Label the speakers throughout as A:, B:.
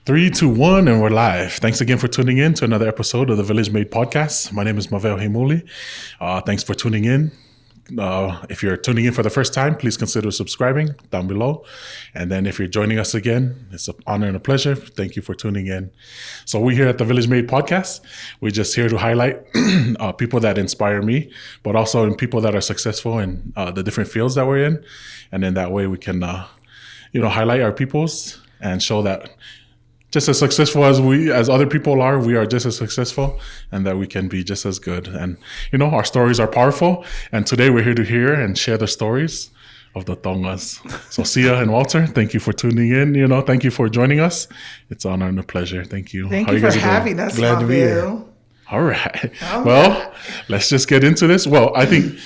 A: Three, two, one, and we're live. Thanks again for tuning in to another episode of the Village Made Podcast. My name is Mavel Hemuli. Thanks for tuning in. If you're tuning in for the first time, please consider subscribing down below. And then if you're joining us again, it's an honor and a pleasure. Thank you for tuning in. So we're here at the Village Made Podcast. We're just here to highlight people that inspire me, but also in people that are successful in the different fields that we're in. And then that way we can, highlight our peoples and show that just as successful as other people are, we are just as successful, and that we can be just as good. And, our stories are powerful. And today we're here to hear and share the stories of the Tongas. So Sia and Walter, thank you for tuning in. Thank you for joining us. It's an honor and a pleasure. Thank you.
B: Thank you for having us.
C: Glad to be here.
A: All right. Well, let's just get into this. Well, I think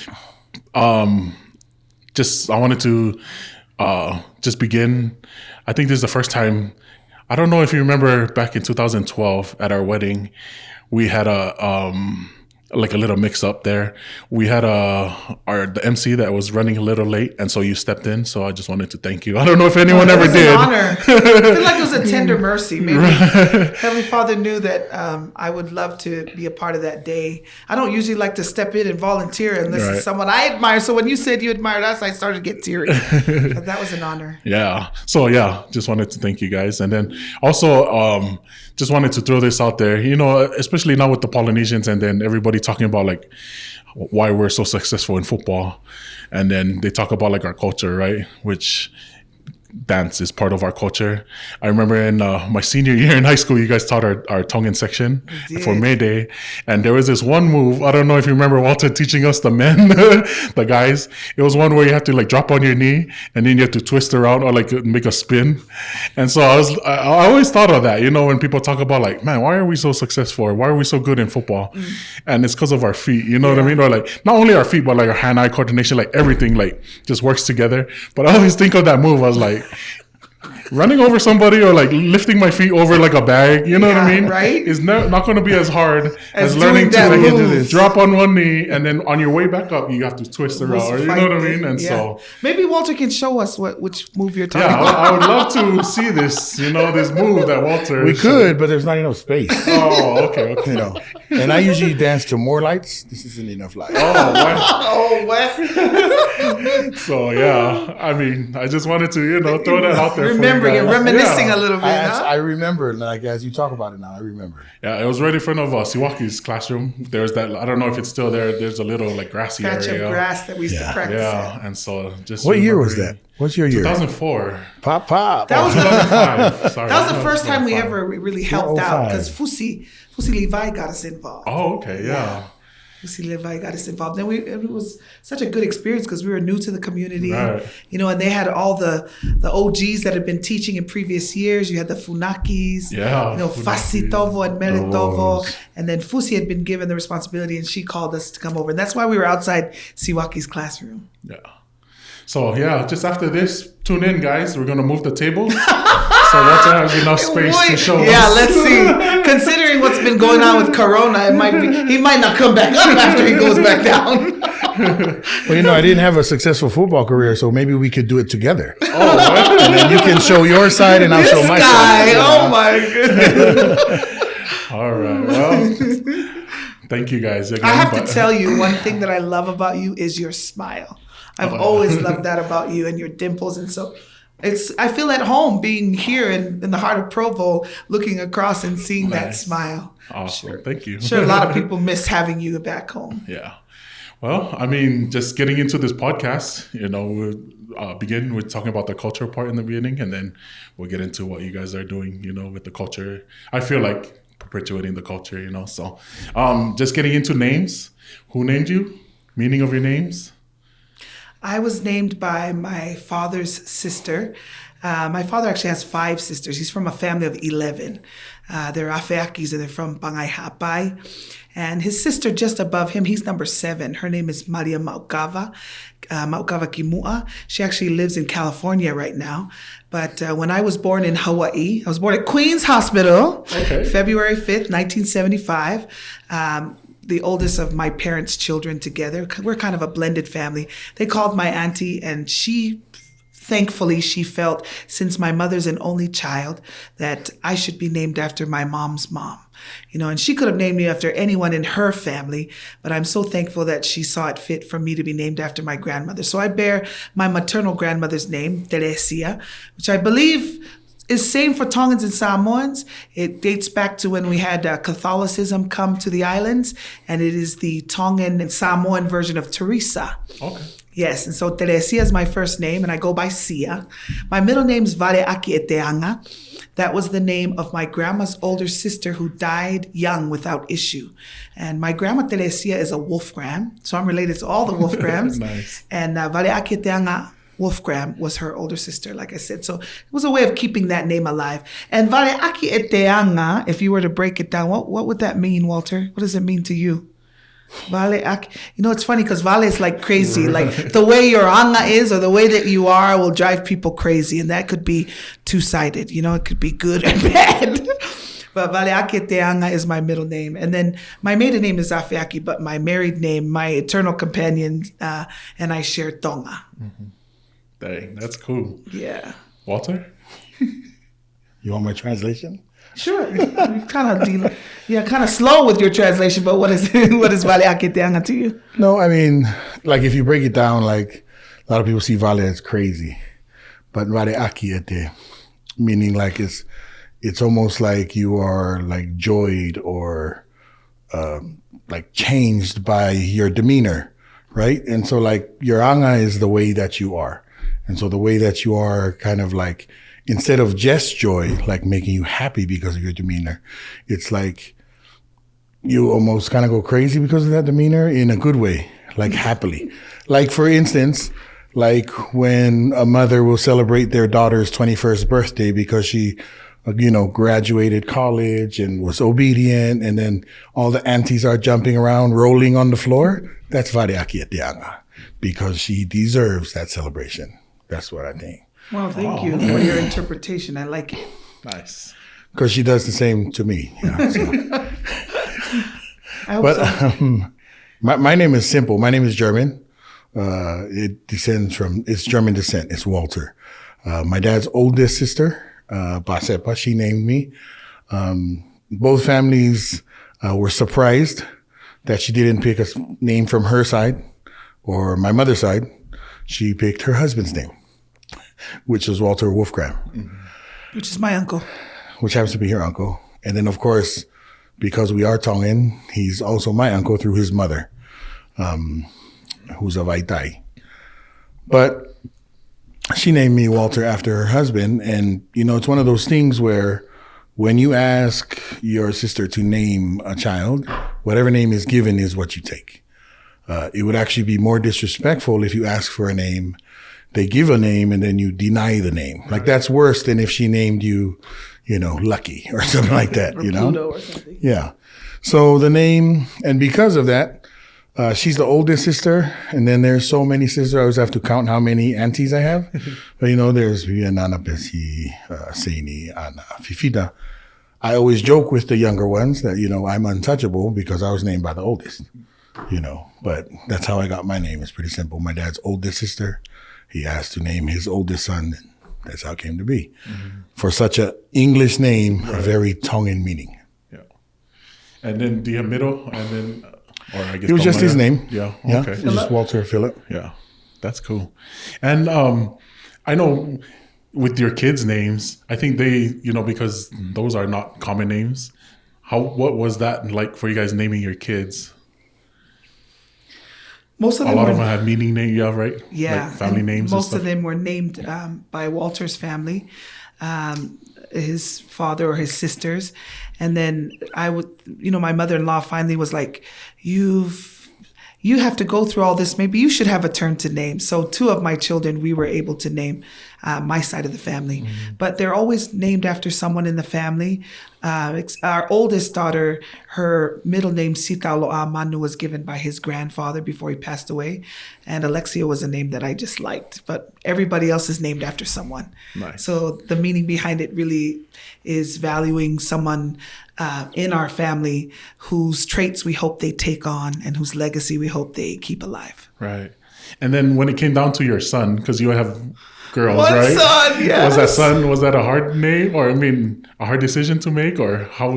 A: I wanted to just begin. I think this is the first time. I don't know if you remember back in 2012 at our wedding, we had a little mix up there. We had the MC that was running a little late, and so you stepped in. So I just wanted to thank you. I don't know if anyone ever did.
B: It was an honor. I feel like it was a tender mercy. Maybe Heavenly Father knew that I would love to be a part of that day. I don't usually like to step in and volunteer unless it's someone I admire. So when you said you admired us, I started to get teary. But that was an honor.
A: Yeah. So just wanted to thank you guys, and then also just wanted to throw this out there. Especially now with the Polynesians, and then everybody talking about like why we're so successful in football, and then they talk about like our culture, right? Which dance is part of our culture. I remember in my senior year in high school, you guys taught our Tongan section for May Day, and there was this one move. I don't know if you remember Walter teaching us the men, the guys. It was one where you have to like drop on your knee, and then you have to twist around or like make a spin. And so I always thought of that, when people talk about like, man, why are we so successful? Or why are we so good in football? And it's because of our feet, you know what I mean? Or like not only our feet, but like our hand-eye coordination, like everything like just works together. But I always think of that move. I was like, running over somebody or like lifting my feet over like a bag, you know what I mean?
B: Right?
A: Is not going to be as hard as learning to drop on one knee, and then on your way back up, you have to twist around. You know what I mean? And so
B: maybe Walter can show us which move you're talking about.
A: I would love to see this, this move that Walter.
C: We could, but there's not enough space.
A: Oh, okay.
C: And I usually dance to more lights. This isn't enough lights.
A: Oh, what? So I mean, I just wanted to throw that out there.
B: Remembering and reminiscing a little bit.
C: I remember, like as you talk about it now, I remember.
A: Yeah, it was right in front of Siwaki's classroom. There's that. I don't know if it's still there. There's a little like grassy
B: patch
A: area.
B: of grass that we used to practice.
A: Yeah, and so just.
C: What year was that? What's your year?
A: 2004.
C: Pop.
B: That was
A: 2005. Sorry,
B: that was the first time we ever really helped out, because Fusi Levi got us involved.
A: Oh, okay, yeah.
B: Fusi Levi got us involved. Then it was such a good experience because we were new to the community,
A: right.
B: And they had all the OGs that had been teaching in previous years. You had the Funakis, Fasitovo and Meritovo, and then Fusi had been given the responsibility, and she called us to come over, and that's why we were outside Siwaki's classroom.
A: Yeah. So just after this, tune in, guys. We're gonna move the tables, so Walter has enough space to show us.
B: Yeah, let's see. Considering what's been going on with Corona, he might not come back up after he goes back down.
C: Well, I didn't have a successful football career, so maybe we could do it together. Oh, what? And then you can show your side, and I'll show my side.
B: Oh my goodness!
A: All right. Well, thank you guys again.
B: I have to tell you, one thing that I love about you is your smile. I've always loved that about you and your dimples. And so I feel at home being here in the heart of Provo, looking across and seeing that smile.
A: Awesome. Sure. Thank you.
B: Sure, a lot of people miss having you back home.
A: Yeah. Well, I mean, just getting into this podcast, we'll begin with talking about the culture part in the beginning, and then we'll get into what you guys are doing, with the culture. I feel like perpetuating the culture, So just getting into names. Who named you? Meaning of your names?
B: I was named by my father's sister. My father actually has 5 sisters. He's from a family of 11. They're Afeakis, and they're from Bangai Hapai. And his sister just above him, he's number 7. Her name is Maria Maukava Kimua. She actually lives in California right now. But when I was born in Hawaii, I was born at Queens Hospital, February 5th, 1975. The oldest of my parents' children together. We're kind of a blended family. They called my auntie, and she thankfully, she felt, since my mother's an only child, that I should be named after my mom's mom. And she could have named me after anyone in her family, but I'm so thankful that she saw it fit for me to be named after my grandmother. So I bear my maternal grandmother's name, Teresia, which I believe is same for Tongans and Samoans. It dates back to when we had Catholicism come to the islands, and it is the Tongan and Samoan version of Teresa.
A: Okay.
B: Yes, and so Teresia is my first name, and I go by Sia. My middle name's Valeaki Eteanga. That was the name of my grandma's older sister who died young without issue. And my grandma Teresia is a Wolfgram, so I'm related to all the Wolfgrams.
A: Nice.
B: And Valeaki Eteanga Wolfgram was her older sister, like I said. So it was a way of keeping that name alive. And Valeaki Eteanga, if you were to break it down, what would that mean, Walter? What does it mean to you? Valeaki. It's funny because Vale is like crazy. Like the way your anga is or the way that you are will drive people crazy. And that could be two-sided. It could be good and bad. But Valeaki Eteanga is my middle name. And then my maiden name is Afeaki, but my married name, my eternal companion, and I share Tonga.
A: Mm-hmm. Dang, that's cool.
B: Yeah.
A: Walter?
C: You want my translation?
B: Sure. Kind of slow with your translation, but what is Valeaki Eteanga to you?
C: No, I mean, like if you break it down, like a lot of people see Vale as crazy, but Valeaki Ete, meaning like it's almost like you are like joyed or like changed by your demeanor, right? And so like your anga is the way that you are. And so the way that you are kind of like, instead of just joy, like making you happy because of your demeanor, it's like you almost kind of go crazy because of that demeanor in a good way, like happily. Like for instance, like when a mother will celebrate their daughter's 21st birthday because she, graduated college and was obedient, and then all the aunties are jumping around, rolling on the floor. That's Valeaki Eteanga because she deserves that celebration. That's what I think.
B: Well, thank you for your interpretation. I like it.
A: Nice.
C: Because she does the same to me.
B: I hope
C: But
B: so.
C: my name is simple. My name is German. It's German descent. It's Walter. My dad's oldest sister, Basepa, she named me. Both families were surprised that she didn't pick a name from her side or my mother's side. She picked her husband's name, which was Walter Wolfgram.
A: Mm-hmm.
B: Which is my uncle.
C: Which happens to be her uncle. And then, of course, because we are Tongan, he's also my uncle through his mother, who's a Vaitai. But she named me Walter after her husband. And, it's one of those things where when you ask your sister to name a child, whatever name is given is what you take. It would actually be more disrespectful if you ask for a name, they give a name, and then you deny the name. Like that's worse than if she named you, Lucky or something like that,
B: Or Pluto or something.
C: Yeah. So the name, and because of that, she's the oldest sister, and then there's so many sisters, I always have to count how many aunties I have. But there's Nana Pesi, Seini, Ana, Fifida. I always joke with the younger ones that, I'm untouchable because I was named by the oldest. But that's how I got my name. It's pretty simple. My dad's oldest sister, he asked to name his oldest son, and that's how it came to be. Mm-hmm. For such an English name, right. A very Tongan meaning.
A: Yeah. And then the middle, and then, or I guess
C: it was just his name.
A: Yeah.
C: Yeah.
A: Okay.
C: It was just Walter Phillip.
A: Yeah. That's cool. And I know with your kids' names, I think they, because those are not common names. What was that like for you guys naming your kids?
B: Most of them
A: a lot of them have meaning names, yeah, right?
B: Yeah,
A: like family names.
B: Most of them were named by Walter's family, his father or his sisters, and then I would, my mother-in-law finally was like, "You have to go through all this. Maybe you should have a turn to name." So 2 of my children, we were able to name my side of the family, but they're always named after someone in the family. Our oldest daughter, her middle name Sitauloa Manu was given by his grandfather before he passed away, and Alexia was a name that I just liked. But everybody else is named after someone.
A: Nice.
B: So the meaning behind it really is valuing someone in our family whose traits we hope they take on and whose legacy we hope they keep alive.
A: Right. And then when it came down to your son, because you have girls,
B: One
A: right?
B: son, yes.
A: Was that a hard name, or a hard decision to make, or how,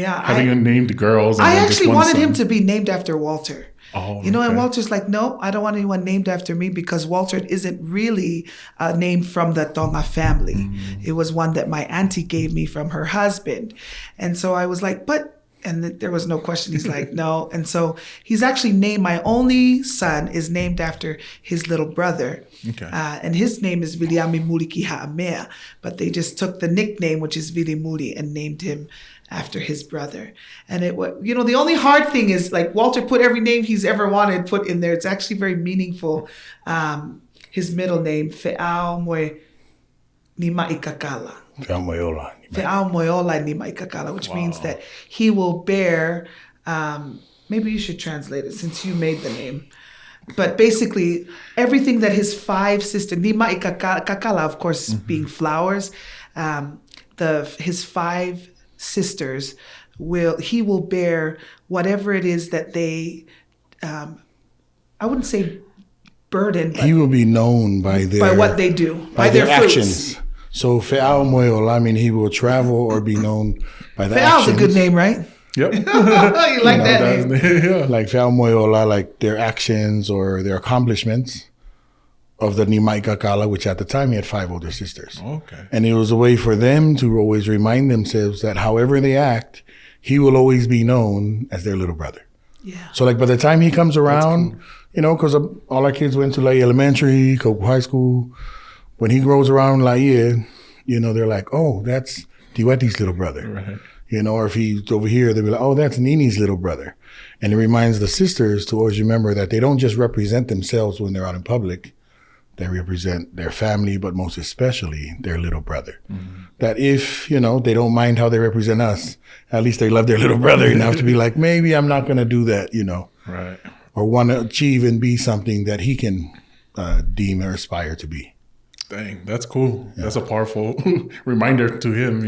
B: Yeah,
A: having named girls? And
B: I
A: then just
B: actually
A: one
B: wanted
A: son.
B: him to be named after Walter.
A: Oh,
B: And
A: okay.
B: Walter's like, no, I don't want anyone named after me because Walter isn't really a name from the Tonga family. It was one that my auntie gave me from her husband. And so I was like, and there was no question. He's like, no. And so he's actually named, my only son is named after his little brother.
A: Okay.
B: And his name is Viliami Muliki Haamea, but they just took the nickname, which is Vili Muli, and named him after his brother. And it was, the only hard thing is like Walter put every name he's ever wanted put in there. It's actually very meaningful. His middle name, Fe'ao Moe ni Ma'ikakala.
C: Fe'ao Moeola.
B: Fe'ao Moeola ni Ma'ikakala, which means that he will bear, maybe you should translate it since you made the name. But basically, everything that his 5 sisters, ni Ma'ikakala, of course, being flowers, his 5 sisters he will bear whatever it is that they I wouldn't say burden, but
C: he will be known by
B: what they do, by their
C: actions.
B: fruits.
C: So Fe'ao Moeola, I mean, he will travel or be known by the
B: Fe'ao's
C: actions.
B: a good name, right?
A: Yep.
B: You like that name?
A: Yeah.
C: Like Fe'ao Moeola, like their actions or their accomplishments of the Nimai Kakala, which at the time he had 5 older sisters.
A: Okay.
C: And it was a way for them to always remind themselves that however they act, he will always be known as their little brother.
B: Yeah.
C: So like by the time he comes around, because all our kids went to like elementary, high school, when he grows around Laie, they're like, oh, that's Diweti's little brother.
A: Right.
C: Or if he's over here, they'll be like, oh, that's Nini's little brother. And it reminds the sisters to always remember that they don't just represent themselves when they're out in public. They represent their family, but most especially their little brother. That if, they don't mind how they represent us, at least they love their little brother enough to be like, maybe I'm not going to do that,
A: Right.
C: or want to achieve and be something that he can deem or aspire to be.
A: Dang, that's cool. Yeah. That's a powerful reminder to him,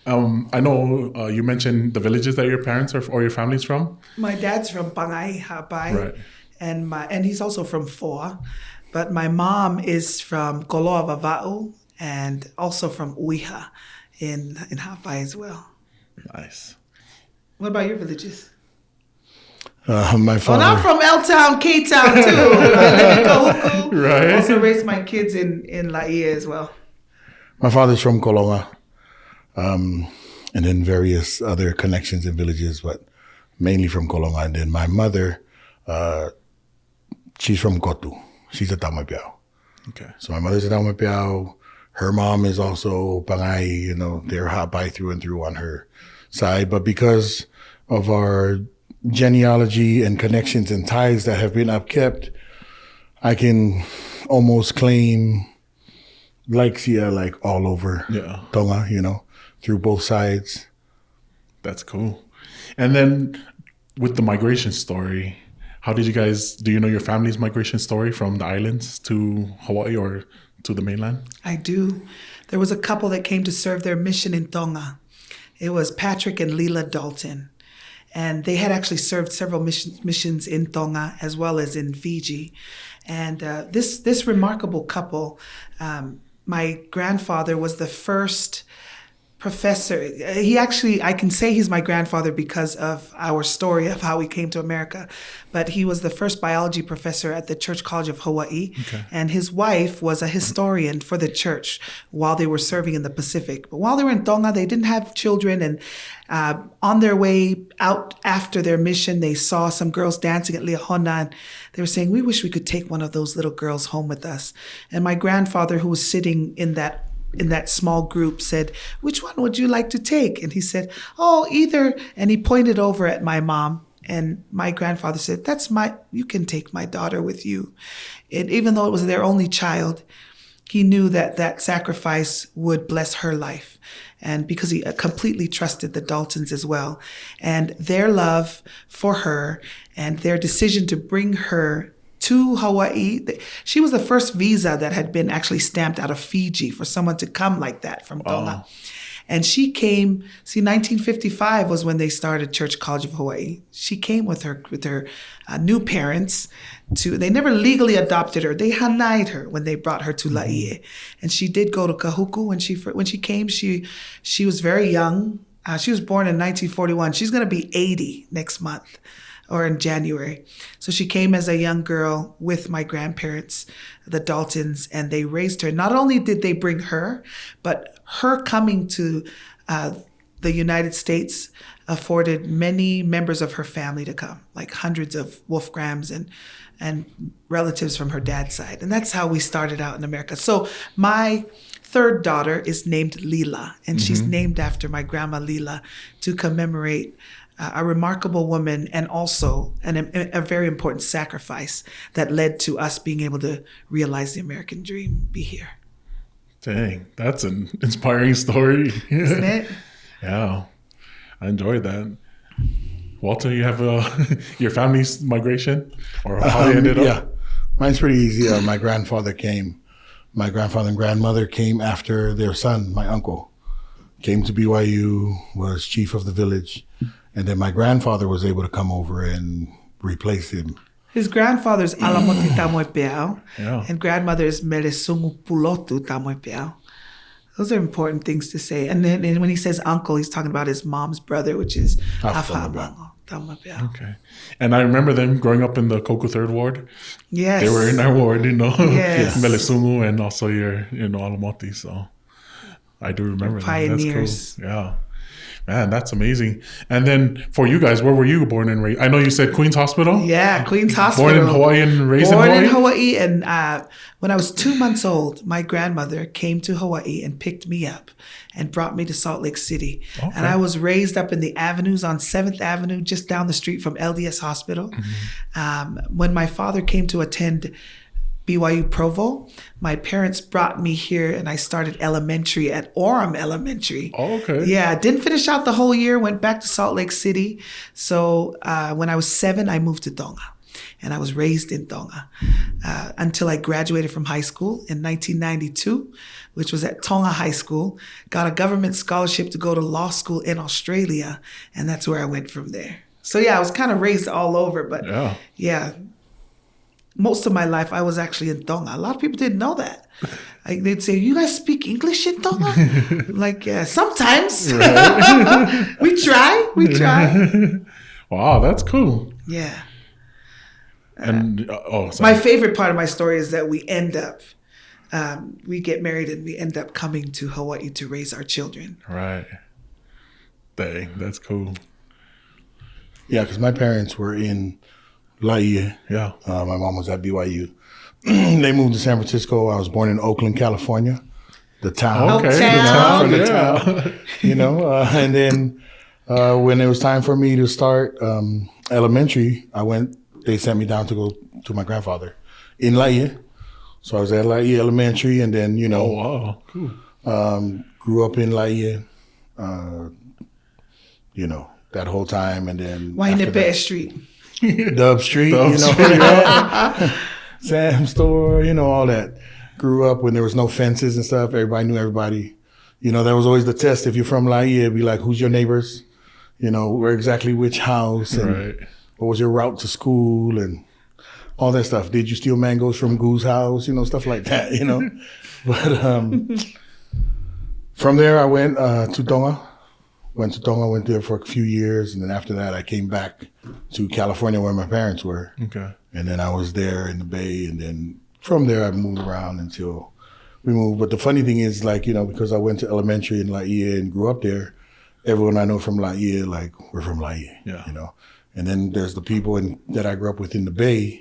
A: I know you mentioned the villages that your parents or your family's from.
B: My dad's from Pangai Hapai,
A: right.
B: and he's also from Foa. But my mom is from Koloa Vava'u and also from Uiha in Hawaii as well.
A: Nice.
B: What about your villages?
C: My father.
B: I'm from L-Town, K-Town too. I live in Kahuku.
A: Right.
B: Also raised my kids in Laie as well.
C: My father's from Kolonga. And then various other connections in villages, but mainly from Kolonga. And then my mother, she's from Kotu. She's a Tamapiao.
A: Okay.
C: So my mother's a Tamapiao. Her mom is also Pangai, they're Hapai through and through on her side. But because of our genealogy and connections and ties that have been upkept, I can almost claim Sia all over Tonga, through both sides.
A: That's cool. And then with the migration story, how did you guys, do you know your family's migration story from the islands to Hawaii or to the mainland?
B: I do. There was a couple that came to serve their mission in Tonga. It was Patrick and Leela Dalton. And they had actually served several missions in Tonga as well as in Fiji. And this remarkable couple, my grandfather was the first professor. I can say he's my grandfather because of our story of how we came to America, but he was the first biology professor at the Church College of Hawaii.
A: Okay.
B: And his wife was a historian for the church while they were serving in the Pacific. But while they were in Tonga, they didn't have children, and on their way out after their mission, they saw some girls dancing at Liahona, and they were saying, we wish we could take one of those little girls home with us. And my grandfather, who was sitting in that small group, said, which one would you like to take? And he said, oh, either. And he pointed over at my mom. And my grandfather said, you can take my daughter with you. And even though it was their only child, he knew that sacrifice would bless her life. And because he completely trusted the Daltons as well. And their love for her and their decision to bring her to Hawaii. She was the first visa that had been actually stamped out of Fiji for someone to come like that from Tonga. And she came, 1955 was when they started Church College of Hawaii. She came with her new parents they never legally adopted her. They hanai'd her when they brought her to Laie. And she did go to Kahuku when she came. She was very young. She was born in 1941. She's going to be 80 next month or in January. So she came as a young girl with my grandparents, the Daltons, and they raised her. Not only did they bring her, but her coming to the United States afforded many members of her family to come, like hundreds of Wolfgrams and relatives from her dad's side. And that's how we started out in America. So my third daughter is named Lila, and she's named after my grandma Lila to commemorate a remarkable woman and also a very important sacrifice that led to us being able to realize the American dream, be here.
A: Dang, that's an inspiring story.
B: Isn't it?
A: Yeah, I enjoyed that. Walter, you have your family's migration or how they ended up?
C: Yeah, mine's pretty easy. My grandfather and grandmother came after their son, my uncle. Came to BYU, was chief of the village. And then my grandfather was able to come over and replace him.
B: His grandfather's Alamoti Tamoepeau,
A: Yeah.
B: and grandmother is Melesungu Pulotu Tamoepeau. Those are important things to say. And then when he says uncle, he's talking about his mom's brother, which is Afamango Tamoepeau.
A: Okay. And I remember them growing up in the Koku Third Ward.
B: Yes.
A: They were in our ward,
B: Yes.
A: Melesungu and also your, Alamoti. So I do remember that.
B: Pioneers.
A: That's cool. Yeah. Man, that's amazing. And then for you guys, where were you born and raised? I know you said Queens Hospital.
B: Yeah, Queens Hospital.
A: Born in Hawaii and raised
B: Born
A: in
B: in
A: Hawaii?
B: Hawaii. And when I was 2 months old, my grandmother came to Hawaii and picked me up and brought me to Salt Lake City.
A: Okay.
B: And I was raised up in the avenues on 7th Avenue, just down the street from LDS Hospital. When my father came to attend BYU Provo, my parents brought me here and I started elementary at Orem Elementary.
A: Oh, okay.
B: Yeah, didn't finish out the whole year, went back to Salt Lake City. So when I was 7, I moved to Tonga and I was raised in Tonga until I graduated from high school in 1992, which was at Tonga High School. Got a government scholarship to go to law school in Australia, and that's where I went from there. So yeah, I was kind of raised all over, but yeah. Most of my life, I was actually in Tonga. A lot of people didn't know that. Like they'd say, "You guys speak English in Tonga?" Like, yeah, sometimes. Right. We try.
A: Wow, that's cool.
B: Yeah.
A: And sorry.
B: My favorite part of my story is that we end up, we get married and we end up coming to Hawaii to raise our children.
A: Right. Dang, that's cool.
C: Yeah, because my parents were in Laie.
A: Yeah.
C: My mom was at BYU. They moved to San Francisco. I was born in Oakland, California, the town.
A: Okay,
B: Town.
A: the
C: town. And then when it was time for me to start elementary, they sent me down to go to my grandfather in Laie. So I was at Laie Elementary, and then,
A: Oh, wow. Cool.
C: Grew up in Laie, that whole time. And then
B: Wainepe Street.
C: Dub Street, Sam store, all that. Grew up when there was no fences and stuff. Everybody knew everybody. That was always the test. If you're from Laie, it'd be like, who's your neighbors? Where exactly which house and what was your route to school and all that stuff. Did you steal mangoes from Goo's house? Stuff like that, But from there, I went to Tonga. Went there for a few years, and then after that, I came back to California where my parents were.
A: Okay.
C: And then I was there in the Bay, and then from there I moved around until we moved. But the funny thing is, because I went to elementary in Laie and grew up there, everyone I know from Laie, we're from Laie, And then there's the people that I grew up with in the Bay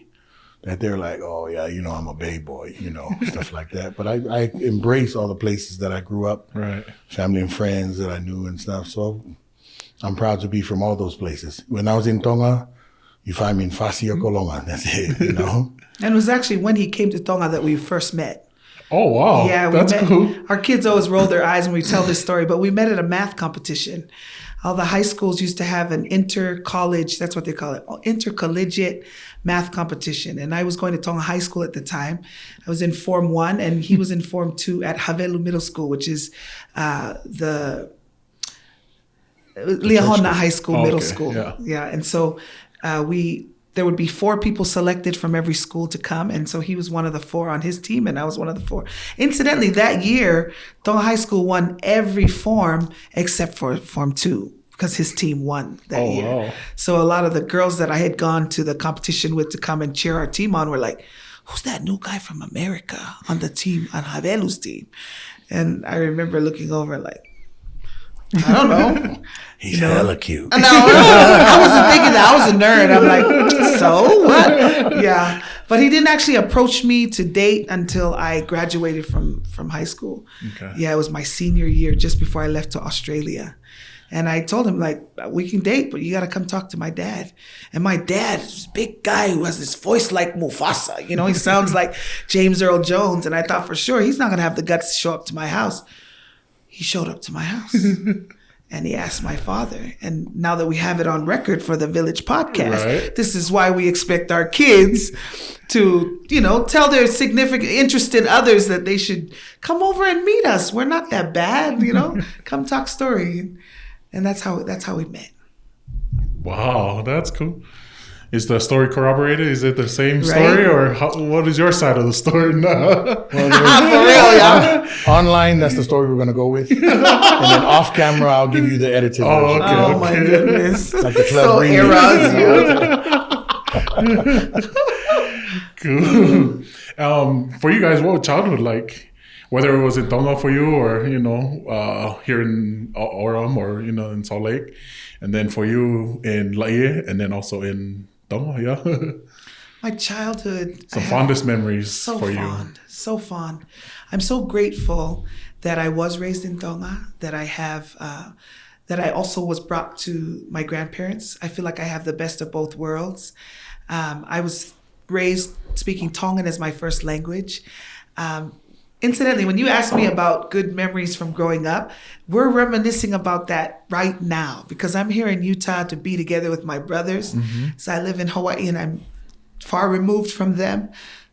C: that they're like, oh yeah, I'm a Bay boy, stuff like that. But I embrace all the places that I grew up,
A: right?
C: Family and friends that I knew and stuff. So I'm proud to be from all those places. When I was in Tonga, you find me in Fasi or Kolonga. That's it, And
B: it was actually when he came to Tonga that we first met.
A: Oh, wow.
B: Yeah,
A: That's cool.
B: Our kids always roll their eyes when we tell this story, but we met at a math competition all the high schools used to have an inter-college, that's what they call it, intercollegiate math competition. And I was going to Tonga High School at the time. I was in Form 1 and he was in Form 2 at Havelu Middle School, which is the Liahona High School, middle school. Yeah. And so there would be 4 people selected from every school to come. And so he was one of the 4 on his team, and I was one of the 4. Incidentally, that year, Tonga High School won every form except for Form 2, because his team won that year. Wow. So a lot of the girls that I had gone to the competition with to come and cheer our team on were like, who's that new guy from America on the team, on Havelu's team? And I remember looking over like, I don't know.
C: He's hella cute.
B: No, I wasn't thinking that. I was a nerd. I'm like, so what? Yeah. But he didn't actually approach me to date until I graduated from high school. Okay. Yeah, it was my senior year, just before I left to Australia. And I told him, like, we can date, but you got to come talk to my dad. And my dad is this big guy who has this voice like Mufasa. You know, he sounds like James Earl Jones. And I thought for sure he's not going to have the guts to show up to my house. He showed up to my house and he asked my father. And now that we have it on record for the Village podcast, This is why we expect our kids to, tell their significant interested others that they should come over and meet us. We're not that bad, come talk story. And that's how we met.
A: Wow, that's cool. Is the story corroborated? Is it the same story, or what is your side of the story? No.
B: For real, yeah.
C: Online, that's the story we're going to go with. And then off camera, I'll give you the edited version.
A: Okay,
B: oh, my goodness.
C: Like the
B: so
A: Cool. For you guys, what was childhood like? Whether it was in Tonga for you or, here in Orem or, in Salt Lake. And then for you in Laie and then also in Tonga, yeah.
B: My childhood.
A: Some fondest memories for you.
B: So fond. I'm so grateful that I was raised in Tonga, that I have, that I also was brought to my grandparents. I feel like I have the best of both worlds. I was raised speaking Tongan as my first language. Incidentally, when you ask me about good memories from growing up, we're reminiscing about that right now because I'm here in Utah to be together with my brothers. Mm-hmm. So I live in Hawaii and I'm far removed from them.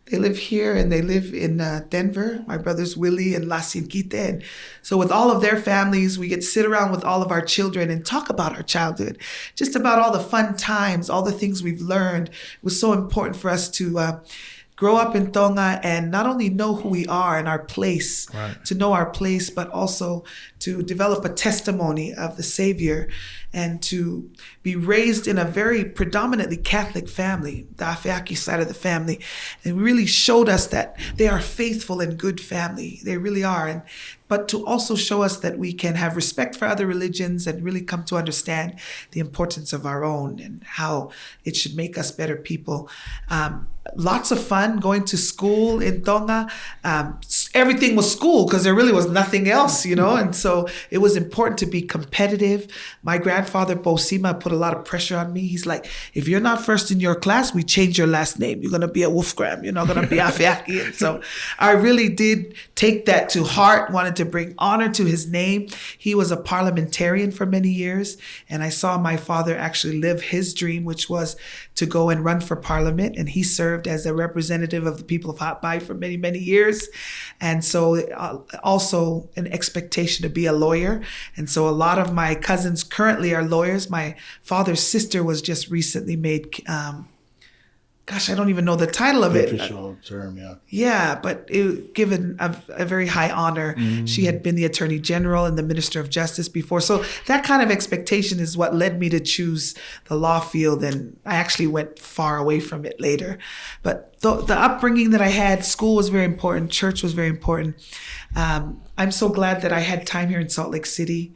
B: They live here and they live in Denver. My brothers Willie and Lassie and Kite. And so with all of their families, we get to sit around with all of our children and talk about our childhood, just about all the fun times, all the things we've learned. It was so important for us to grow up in Tonga and not only know who we are and our place, to know our place, but also to develop a testimony of the Savior and to be raised in a very predominantly Catholic family, the Afeaki side of the family. And really showed us that they are faithful and good family. They really are. But to also show us that we can have respect for other religions and really come to understand the importance of our own and how it should make us better people. Lots of fun going to school in Tonga. Everything was school because there really was nothing else, and so it was important to be competitive. My grandfather, Bosima, put a lot of pressure on me. He's like, if you're not first in your class, we change your last name. You're going to be a Wolfgram. You're not going to be Afeaki. And so I really did take that to heart, wanted to bring honor to his name. He was a parliamentarian for many years, and I saw my father actually live his dream, which was to go and run for parliament, and he served as a representative of the people of Hapai for many, many years. And so also an expectation to be a lawyer. And so a lot of my cousins currently are lawyers. My father's sister was just recently made, I don't even know the title of it.
C: Official term, yeah.
B: Yeah, but given a very high honor. Mm-hmm. She had been the Attorney General and the Minister of Justice before. So that kind of expectation is what led me to choose the law field. And I actually went far away from it later. But the upbringing that I had, school was very important. Church was very important. I'm so glad that I had time here in Salt Lake City.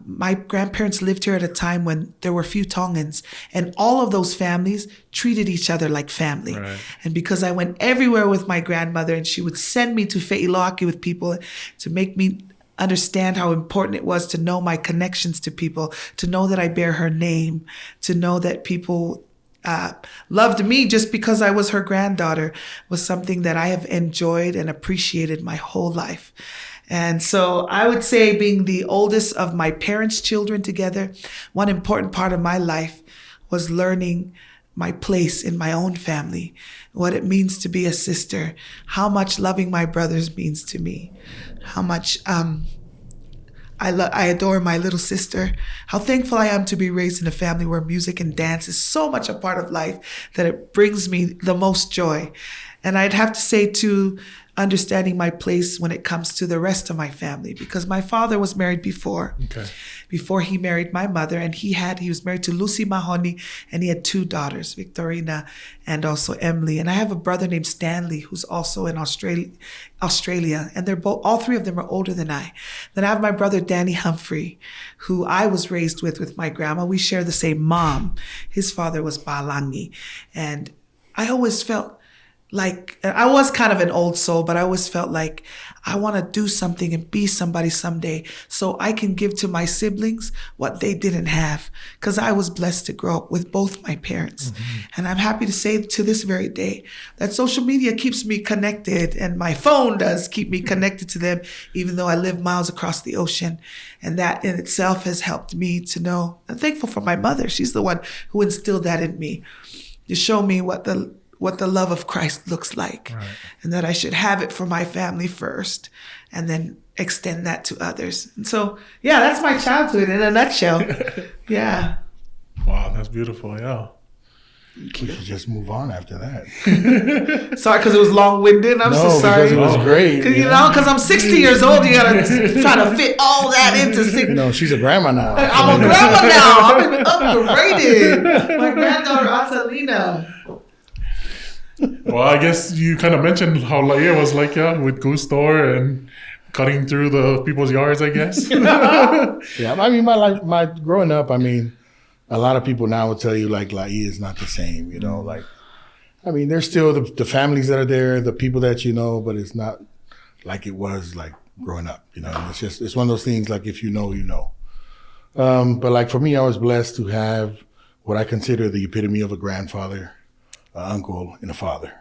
B: My grandparents lived here at a time when there were few Tongans, and all of those families treated each other like family. Right. And because I went everywhere with my grandmother, and she would send me to Fe'iloaki with people to make me understand how important it was to know my connections to people, to know that I bear her name, to know that people loved me just because I was her granddaughter, was something that I have enjoyed and appreciated my whole life. And so I would say, being the oldest of my parents' children together, one important part of my life was learning my place in my own family, what it means to be a sister, how much loving my brothers means to me, how much I adore my little sister, how thankful I am to be raised in a family where music and dance is so much a part of life that it brings me the most joy. And I'd have to say, too, understanding my place when it comes to the rest of my family, because my father was married before he married my mother, and he was married to Lucy Mahoney, and he had 2 daughters, Victorina and also Emily. And I have a brother named Stanley who's also in Australia, and all 3 of them are older than I. Then I have my brother Danny Humphrey, who I was raised with my grandma. We share the same mom. His father was Balangi, and I always felt like, I was kind of an old soul, but I always felt like I want to do something and be somebody someday so I can give to my siblings what they didn't have, because I was blessed to grow up with both my parents. And I'm happy to say to this very day that social media keeps me connected, and my phone does keep me connected to them, even though I live miles across the ocean. And that in itself has helped me to know. I'm thankful for my mother. She's the one who instilled that in me, to show me what the love of Christ looks like, and that I should have it for my family first and then extend that to others. And so, yeah, that's my childhood in a nutshell. Yeah.
A: Wow, that's beautiful. Yeah.
C: We should just move on after that.
B: Sorry, because it was long-winded. I'm so sorry.
C: Because it was great.
B: Because I'm 60 years old. You got to try to fit all that into 60.
C: No, she's a grandma now.
B: I'm a grandma now. I'm upgraded. My granddaughter, Atalina.
A: Well, I guess you kind of mentioned how Laia was like, with Goose Store and cutting through the people's yards, I guess.
C: Yeah, I mean, my growing up, I mean, a lot of people now will tell you, like, Laia is not the same, you know, like, I mean, there's still the families that are there, the people that you know, but it's not like it was, like, growing up, you know. It's one of those things, like, if you know, you know. But, like, for me, I was blessed to have what I consider the epitome of a grandfather, an uncle, and a father.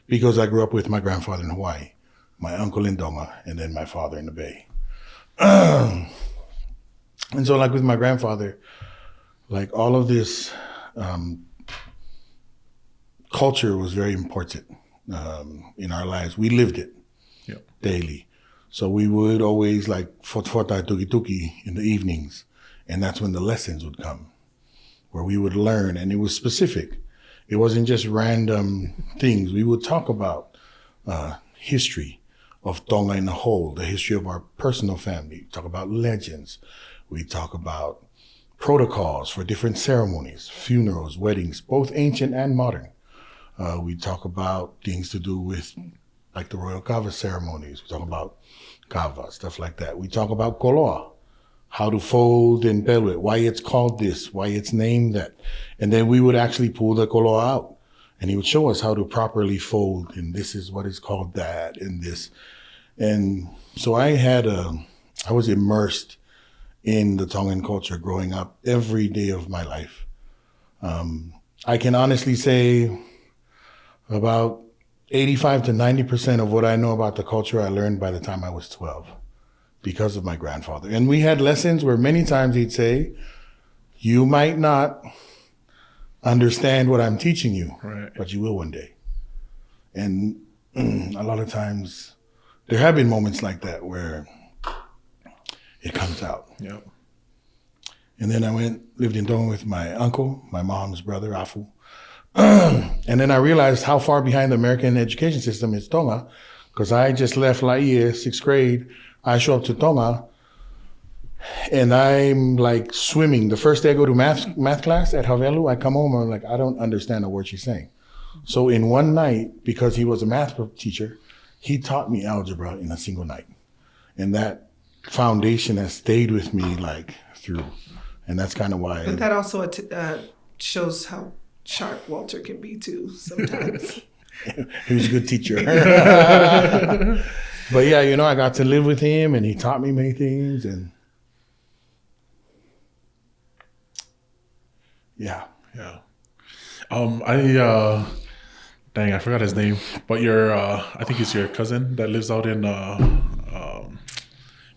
C: Because I grew up with my grandfather in Hawaii, my uncle in Tonga, and then my father in the Bay. And so, like, with my grandfather, like, all of this culture was very important in our lives. We lived it daily. So we would always, like, fotfota tuki-tuki in the evenings, and that's when the lessons would come, where we would learn, and it was specific. It wasn't just random things. We would talk about history of Tonga in a whole, the history of our personal family. We talk about legends. We talk about protocols for different ceremonies, funerals, weddings, both ancient and modern. We talk about things to do with, like, the royal kava ceremonies. We talk about kava, stuff like that. We talk about koloa, how to fold and pelwit, why it's called this, why it's named that. And then we would actually pull the koloa out, and he would show us how to properly fold, and this is what is called that, and this. And so I was immersed in the Tongan culture growing up every day of my life. I can honestly say about 85 to 90% of what I know about the culture I learned by the time I was 12. Because of my grandfather. And we had lessons where many times he'd say, you might not understand what I'm teaching you, but you will one day. And a lot of times there have been moments like that where it comes out.
A: Yep.
C: And then I lived in Tonga with my uncle, my mom's brother, Afu. And then I realized how far behind the American education system is Tonga, because I just left Laie, 6th grade. I show up to Tonga, and I'm, like, swimming. The first day I go to math class at Havelu, I come home, I'm like, I don't understand a word she's saying. So in one night, because he was a math teacher, he taught me algebra in a single night. And that foundation has stayed with me, like, through. And that's kind of why.
B: But that also shows how sharp Walter can be, too, sometimes.
C: He was a good teacher. But yeah, you know, I got to live with him, and he taught me many things, and yeah.
A: I Dang, I forgot his name. But your, I think it's your cousin that lives out in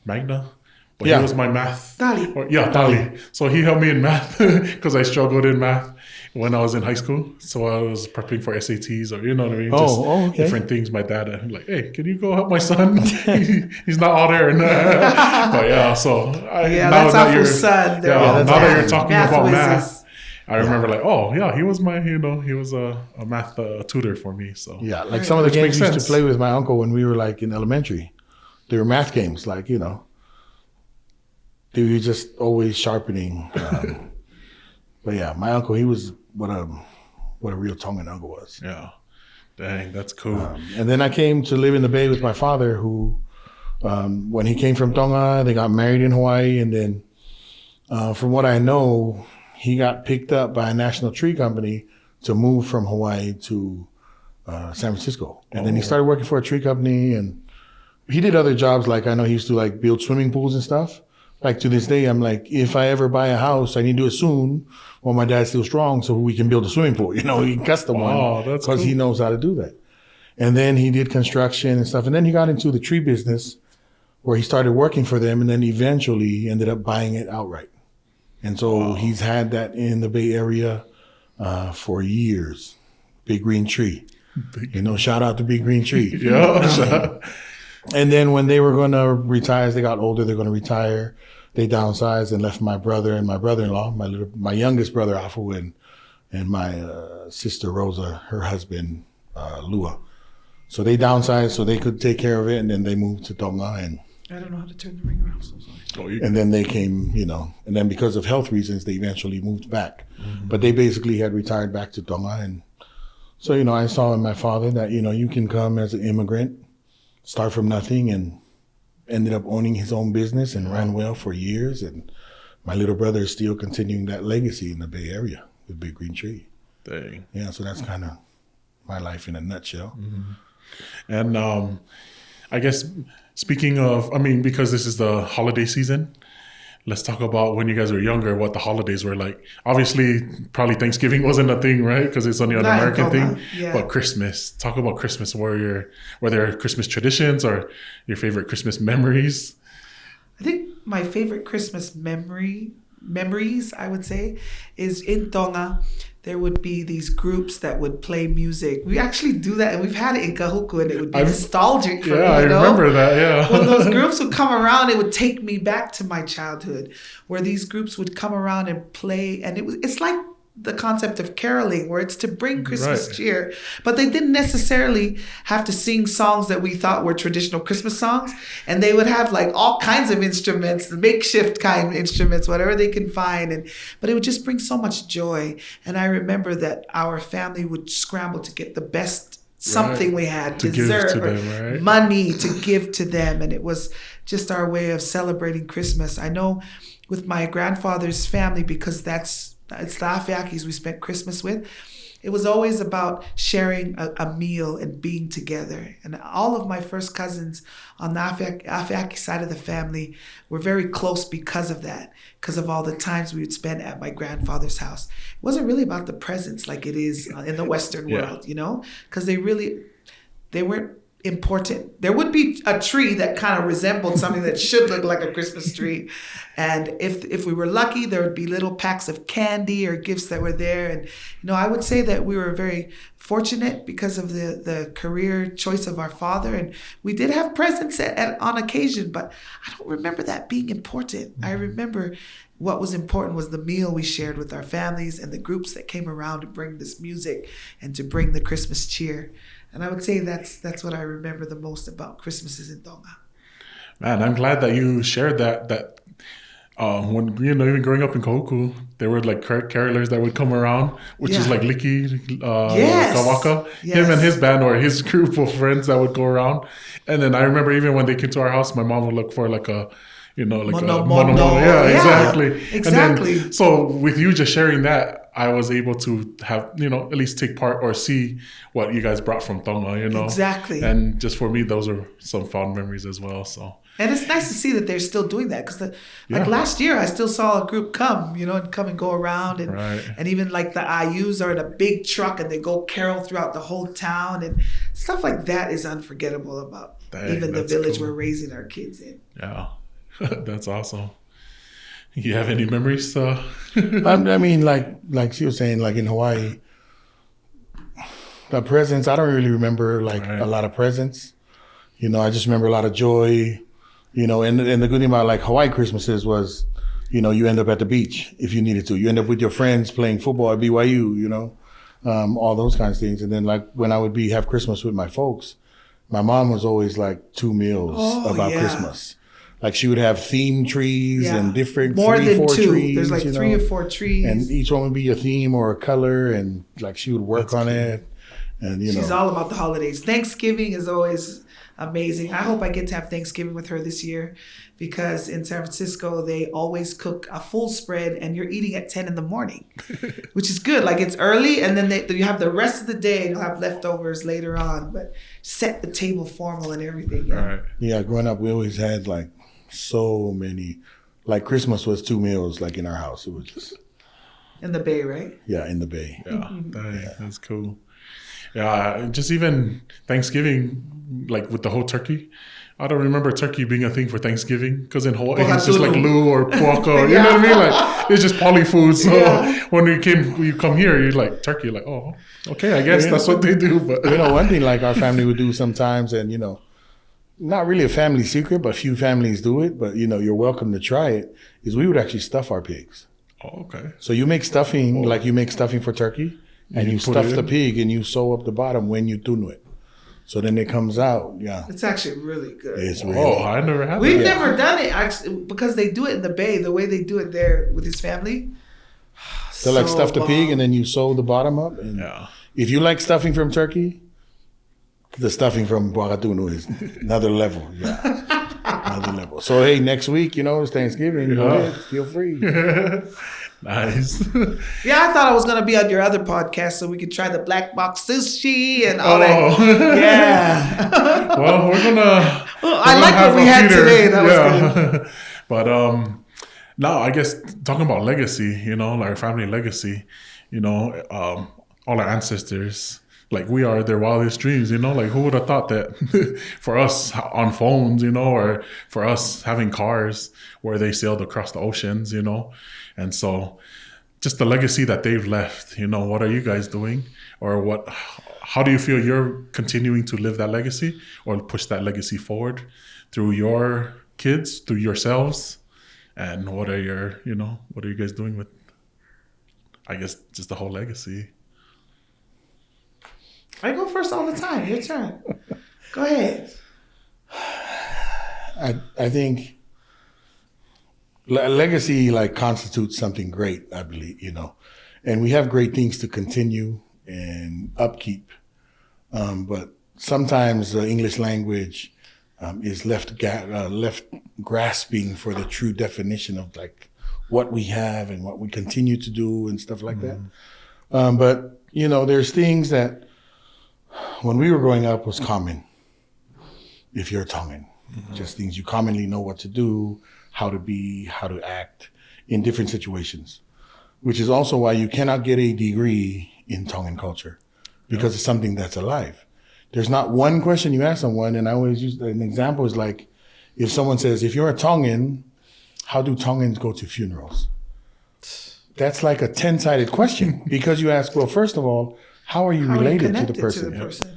A: Magna. But he was my math.
B: Dali.
A: Dali. So he helped me in math because I struggled in math when I was in high school. So I was prepping for SATs or, you know what I mean?
C: Okay.
A: Different things. My dad, I'm like, hey, can you go help my son? He's not out there. But yeah, so.
B: That's our son.
A: Now that you're talking about
B: whizzes.
A: math, I remember he was my, he was a math tutor for me. So
C: yeah, like some of the games we used to play with my uncle when we were like in elementary. They were math games, like, they were just always sharpening. But yeah, my uncle, he was what a real Tongan uncle was.
A: Yeah. Dang, that's cool.
C: And then I came to live in the Bay with my father, who, when he came from Tonga, they got married in Hawaii. And then from what I know, he got picked up by a national tree company to move from Hawaii to San Francisco. And then he started working for a tree company, and he did other jobs. Like, I know he used to like build swimming pools and stuff. Like, to this day, I'm like, if I ever buy a house, I need to do it soon while my dad's still strong so we can build a swimming pool. He can custom one because he knows how to do that. And then he did construction and stuff. And then he got into the tree business where he started working for them, and then eventually ended up buying it outright. And so he's had that in the Bay Area for years. Big Green Tree. Shout out to Big Green Tree.
A: Yeah.
C: And then when they were going to retire, as they got older, they're going to retire. They downsized and left my brother and my brother-in-law, my youngest brother, Afu, and my sister, Rosa, her husband, Lua. So they downsized so they could take care of it, and then they moved to Tonga. And
B: I don't know how to turn the ring around, so sorry.
C: And then they came, and then because of health reasons, they eventually moved back. Mm-hmm. But they basically had retired back to Tonga. And so, I saw in my father that, you can come as an immigrant, start from nothing, and ended up owning his own business and ran well for years. And my little brother is still continuing that legacy in the Bay Area with Big Green Tree.
A: Dang.
C: Yeah, so that's kind of my life in a nutshell.
A: Mm-hmm. And I guess speaking of, because this is the holiday season, let's talk about when you guys were younger, what the holidays were like. Obviously, probably Thanksgiving wasn't a thing, right? Because it's only an American thing.
B: Yeah.
A: But Christmas, talk about Christmas. Were there Christmas traditions or your favorite Christmas memories?
B: I think my favorite Christmas memories, I would say, is in Tonga. There would be these groups that would play music. We actually do that, and we've had it in Kahuku, and it would be nostalgic for me.
A: Yeah, I remember that, yeah.
B: When those groups would come around, it would take me back to my childhood, where these groups would come around and play, and it's like the concept of caroling, where it's to bring Christmas cheer. But they didn't necessarily have to sing songs that we thought were traditional Christmas songs. And they would have like all kinds of instruments, makeshift kind of instruments, whatever they can find. But it would just bring so much joy. And I remember that our family would scramble to get the best something we had,
A: to
B: dessert
A: give to
B: or
A: them, right?
B: money to give to them. And it was just our way of celebrating Christmas. I know with my grandfather's family, because it's the Afeakis we spent Christmas with. It was always about sharing a meal and being together. And all of my first cousins on the Afeaki side of the family were very close because of that, because of all the times we would spend at my grandfather's house. It wasn't really about the presents like it is in the Western world, because they weren't important. There would be a tree that kind of resembled something that should look like a Christmas tree. And if we were lucky, there would be little packs of candy or gifts that were there. And, I would say that we were very fortunate because of the career choice of our father. And we did have presents on occasion, but I don't remember that being important. I remember what was important was the meal we shared with our families and the groups that came around to bring this music and to bring the Christmas cheer. And I would say that's what I remember the most about Christmases in Tonga.
A: Man, I'm glad that you shared that. When even growing up in Kahuku, there were like carolers that would come around, which is like Liki Kawaka, him and his band or his group of friends that would go around. And then I remember even when they came to our house, my mom would look for like a mono. Yeah, exactly. And then, so with you just sharing that, I was able to have, at least take part or see what you guys brought from Tonga,
B: Exactly.
A: And just for me, those are some fond memories as well. So
B: And it's nice to see that they're still doing that because
A: Yeah.
B: last year I still saw a group come, and come and go around and
A: Right.
B: and even like the IUs are in a big truck and they go carol throughout the whole town and stuff like that is unforgettable about
A: Dang,
B: even the
A: that's
B: village
A: cool.
B: we're raising our kids in.
A: Yeah. That's awesome. You have any memories?
C: I mean, like she was saying, like in Hawaii, the presents, I don't really remember like
A: Right.
C: a lot of presents. I just remember a lot of joy, and the good thing about like Hawaii Christmases was, you end up at the beach if you needed to. You end up with your friends playing football at BYU, all those kinds of things. And then like when I would have Christmas with my folks, my mom was always like 2 meals
B: Oh,
C: about
B: yeah.
C: Christmas. Like she would have themed trees
B: Yeah.
C: and different
B: More
C: 3,
B: than
C: 4
B: two.
C: trees.
B: There's like 3 or 4 trees.
C: And each one would be a theme or a color, and like she would work on it. And
B: She's all about the holidays. Thanksgiving is always amazing. I hope I get to have Thanksgiving with her this year because in San Francisco, they always cook a full spread and you're eating at 10 in the morning, which is good. Like it's early and then you have the rest of the day and you'll have leftovers later on, but set the table formal and everything. Yeah.
A: Right.
C: Yeah, growing up, we always had like so many, like Christmas was 2 meals, like in our house. It was just,
B: In the Bay, right?
C: yeah, in the Bay.
A: Yeah. Dang, that's cool. Yeah. Just even Thanksgiving, like with the whole turkey. I don't remember turkey being a thing for Thanksgiving because in Hawaii it's just like lu or puaka. You know what I mean? Like it's just poly food. So when you come here, you're like turkey. You're like, oh, okay, I guess that's what they do. But
C: One thing like our family would do sometimes, and not really a family secret, but few families do it. But you're welcome to try it. Is we would actually stuff our pigs.
A: oh, okay.
C: So you make stuffing, like you make stuffing for turkey, and you
A: put
C: stuff
A: it
C: the
A: in?
C: pig and you sew up the bottom when you tune it. So then it comes out. Yeah,
B: It's actually really good.
C: it's really.
A: Oh, I never had
B: We've
A: that.
B: never done it actually because they do it in the Bay, the way they do it there with his family.
C: So like stuff the pig and then you sew the bottom up. And
A: Yeah.
C: if you like stuffing from turkey, the stuffing from Buakatunu is another level. Yeah, another level. So hey, next week, it's Thanksgiving. Go ahead, feel free.
A: Nice.
B: Yeah, I thought I was gonna be on your other podcast so we could try the black box sushi and all
A: Oh.
B: that. Yeah.
A: Well, we're gonna.
B: I
A: we're
B: like
A: gonna
B: what we
A: have a
B: had
A: feeder.
B: today. That was good.
A: But now I guess talking about legacy, like our family legacy, all our ancestors, like we are their wildest dreams, like who would have thought that for us on phones, or for us having cars where they sailed across the oceans, and so just the legacy that they've left, what are you guys doing, or how do you feel you're continuing to live that legacy or push that legacy forward through your kids, through yourselves, and what are you guys doing with, I guess, just the whole legacy?
B: I go first all the time. Your turn. Go ahead.
C: I think legacy like constitutes something great, I believe, and we have great things to continue and upkeep. But sometimes the English language is left grasping for the true definition of like what we have and what we continue to do and stuff like that. But there's things that when we were growing up was common. If you're Tongan, just things you commonly know what to do, how to be, how to act in different situations, which is also why you cannot get a degree in Tongan culture because it's something that's alive. There's not one question you ask someone, and I always use an example is like, if someone says, if you're a Tongan, how do Tongans go to funerals? That's like a 10-sided question because you ask, well, first of all, how are you
B: How are you
C: related to
B: connected
C: the person?
B: To the person?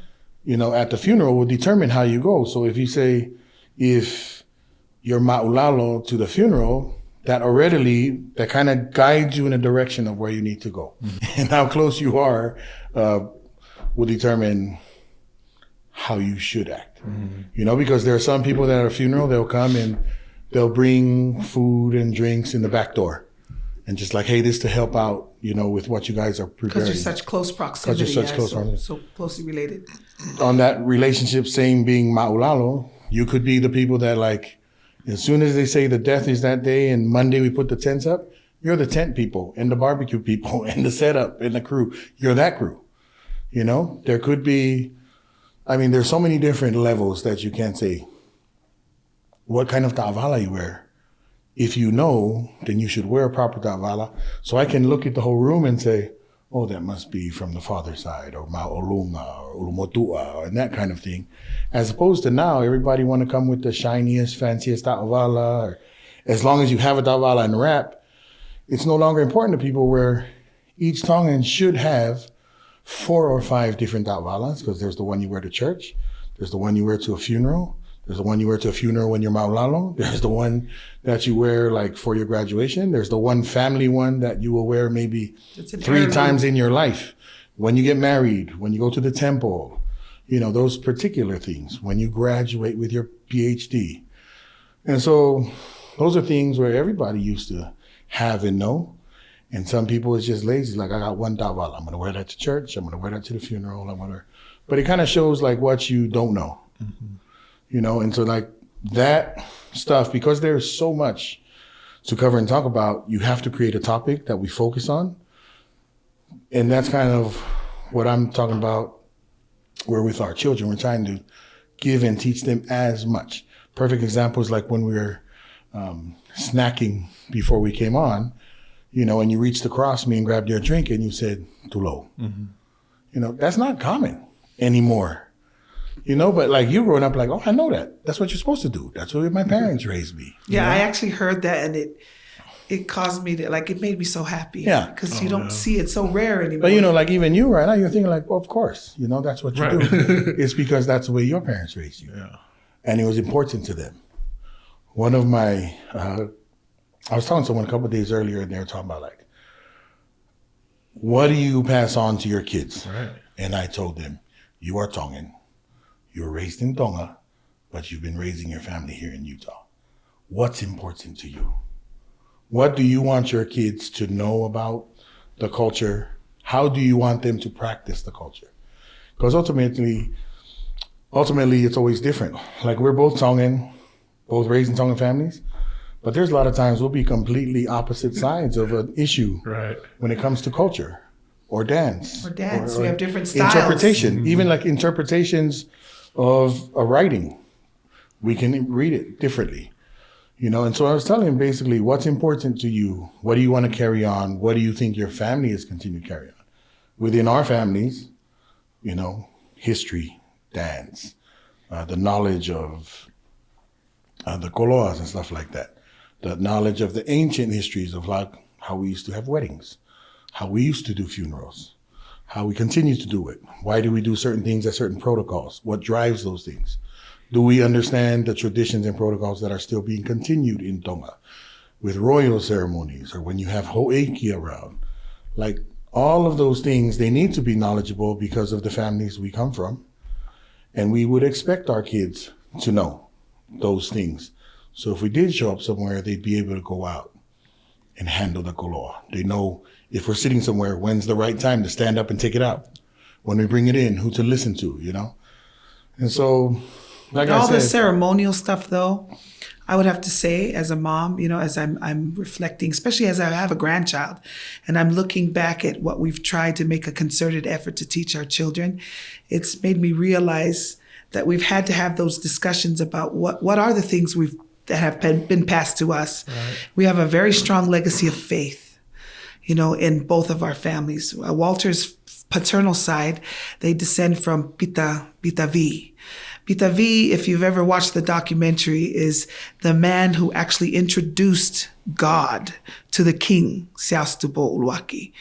C: At the funeral will determine how you go. So if you say, if you're ma'ulalo to the funeral, that kind of guides you in a direction of where you need to go. And how close you are will determine how you should act. Because there are some people that at a funeral, they'll come and they'll bring food and drinks in the back door. And just like, hey, this to help out, with what you guys are preparing.
B: Because you're such close proximity. So closely related.
C: On that relationship, same being ma'ulalo, you could be the people that like, as soon as they say the death is that day and Monday we put the tents up, you're the tent people and the barbecue people and the setup and the crew. You're that crew. There could be, there's so many different levels that you can't say what kind of ta'avala you wear. If you know, then you should wear a proper ta'avala. So I can look at the whole room and say, oh, that must be from the father's side, or Ma'olunga, or Ulumotua, and that kind of thing. As opposed to now, everybody want to come with the shiniest, fanciest ta'avala. Or as long as you have a ta'avala and wrap, it's no longer important to people, where each Tongan should have 4 or 5 different ta'avalas, because there's the one you wear to church, there's the one you wear to a funeral, there's the one you wear to a funeral when you're maulalo, there's the one that you wear like for your graduation, there's the one family one that you will wear maybe 3 times in your life, when you get married, when you go to the temple, you know, those particular things, when you graduate with your PhD. And so those are things where everybody used to have and know. And some people is just lazy. Like, I got one ta'avala. I'm going to wear that to church. I'm going to wear that to the funeral. But it kind of shows like what you don't know, you know? And so like that stuff, because there's so much to cover and talk about, you have to create a topic that we focus on. And that's kind of what I'm talking about, where with our children, we're trying to give and teach them as much. Perfect example is like when we were snacking before we came on, you know, and you reached across me and grabbed your drink and you said, tulo. You know, that's not common anymore. You know, but like you growing up like, oh, I know that. That's what you're supposed to do. That's what my parents raised me.
B: Yeah,
C: know?
B: I actually heard that, and it caused me to, like, it made me so happy.
C: Yeah.
B: Because you don't see it so rare anymore.
C: But, you know, like even you right now, you're thinking like, well, of course, you know, that's what you do. It's because that's the way your parents raised you.
A: Yeah.
C: And it was important to them. One of my, I was talking to someone a couple of days earlier, and they were talking about like, what do you pass on to your kids?
A: Right.
C: And I told them, you are Tongan. You were raised in Tonga, but you've been raising your family here in Utah. What's important to you? What do you want your kids to know about the culture? How do you want them to practice the culture? Because ultimately, it's always different. Like, we're both Tongan, both raised in Tongan families, but there's a lot of times we'll be completely opposite sides of an issue when it comes to culture or dance.
B: Or we have different styles.
C: Interpretation, even like interpretations of a writing. We can read it differently. You know, and so I was telling him basically, what's important to you? What do you want to carry on? What do you think your family is continuing to carry on? Within our families, you know, history, dance, the knowledge of the koloas and stuff like that. The knowledge of the ancient histories of like how we used to have weddings, how we used to do funerals, how we continue to do it. Why do we do certain things at certain protocols? What drives those things? Do we understand the traditions and protocols that are still being continued in Tonga with royal ceremonies, or when you have ho'eiki around? Like, all of those things, they need to be knowledgeable because of the families we come from. And we would expect our kids to know those things. So if we did show up somewhere, they'd be able to go out and handle the koloa. They know if we're sitting somewhere, when's the right time to stand up and take it out? When we bring it in, who to listen to, you know? And so, like I said,
B: all the ceremonial stuff, though, I would have to say, as a mom, you know, as I'm reflecting, especially as I have a grandchild, and I'm looking back at what we've tried to make a concerted effort to teach our children, it's made me realize that we've had to have those discussions about what are the things that have been passed to us. Right. We have a very strong legacy of faith, you know, in both of our families. Walter's paternal side, they descend from Pita V. Pita V, if you've ever watched the documentary, is the man who actually introduced God to the king, Siaustubo Uluaki,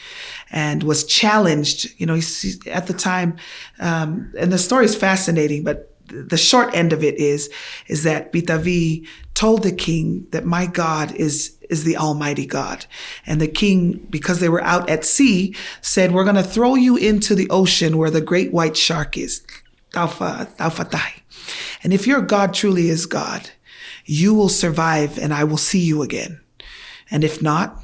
B: and was challenged. You know, he's at the time, and the story is fascinating, but the short end of it is that Pita V told the king that my God is the Almighty God. And the king, because they were out at sea, said, we're going to throw you into the ocean where the great white shark is. Taufatai. And if your God truly is God, you will survive and I will see you again. And if not,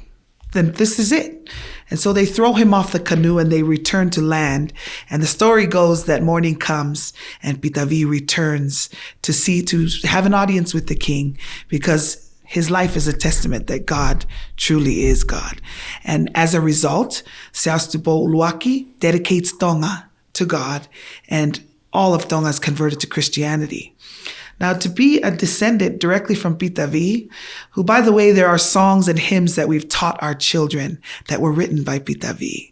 B: then this is it. And so they throw him off the canoe and they return to land. And the story goes that morning comes and Pitavi returns to have an audience with the king, because his life is a testament that God truly is God. And as a result, Siaustubo Uluaki dedicates Tonga to God, and all of Tonga is converted to Christianity. Now, to be a descendant directly from Pitavi, who, by the way, there are songs and hymns that we've taught our children that were written by Pitavi.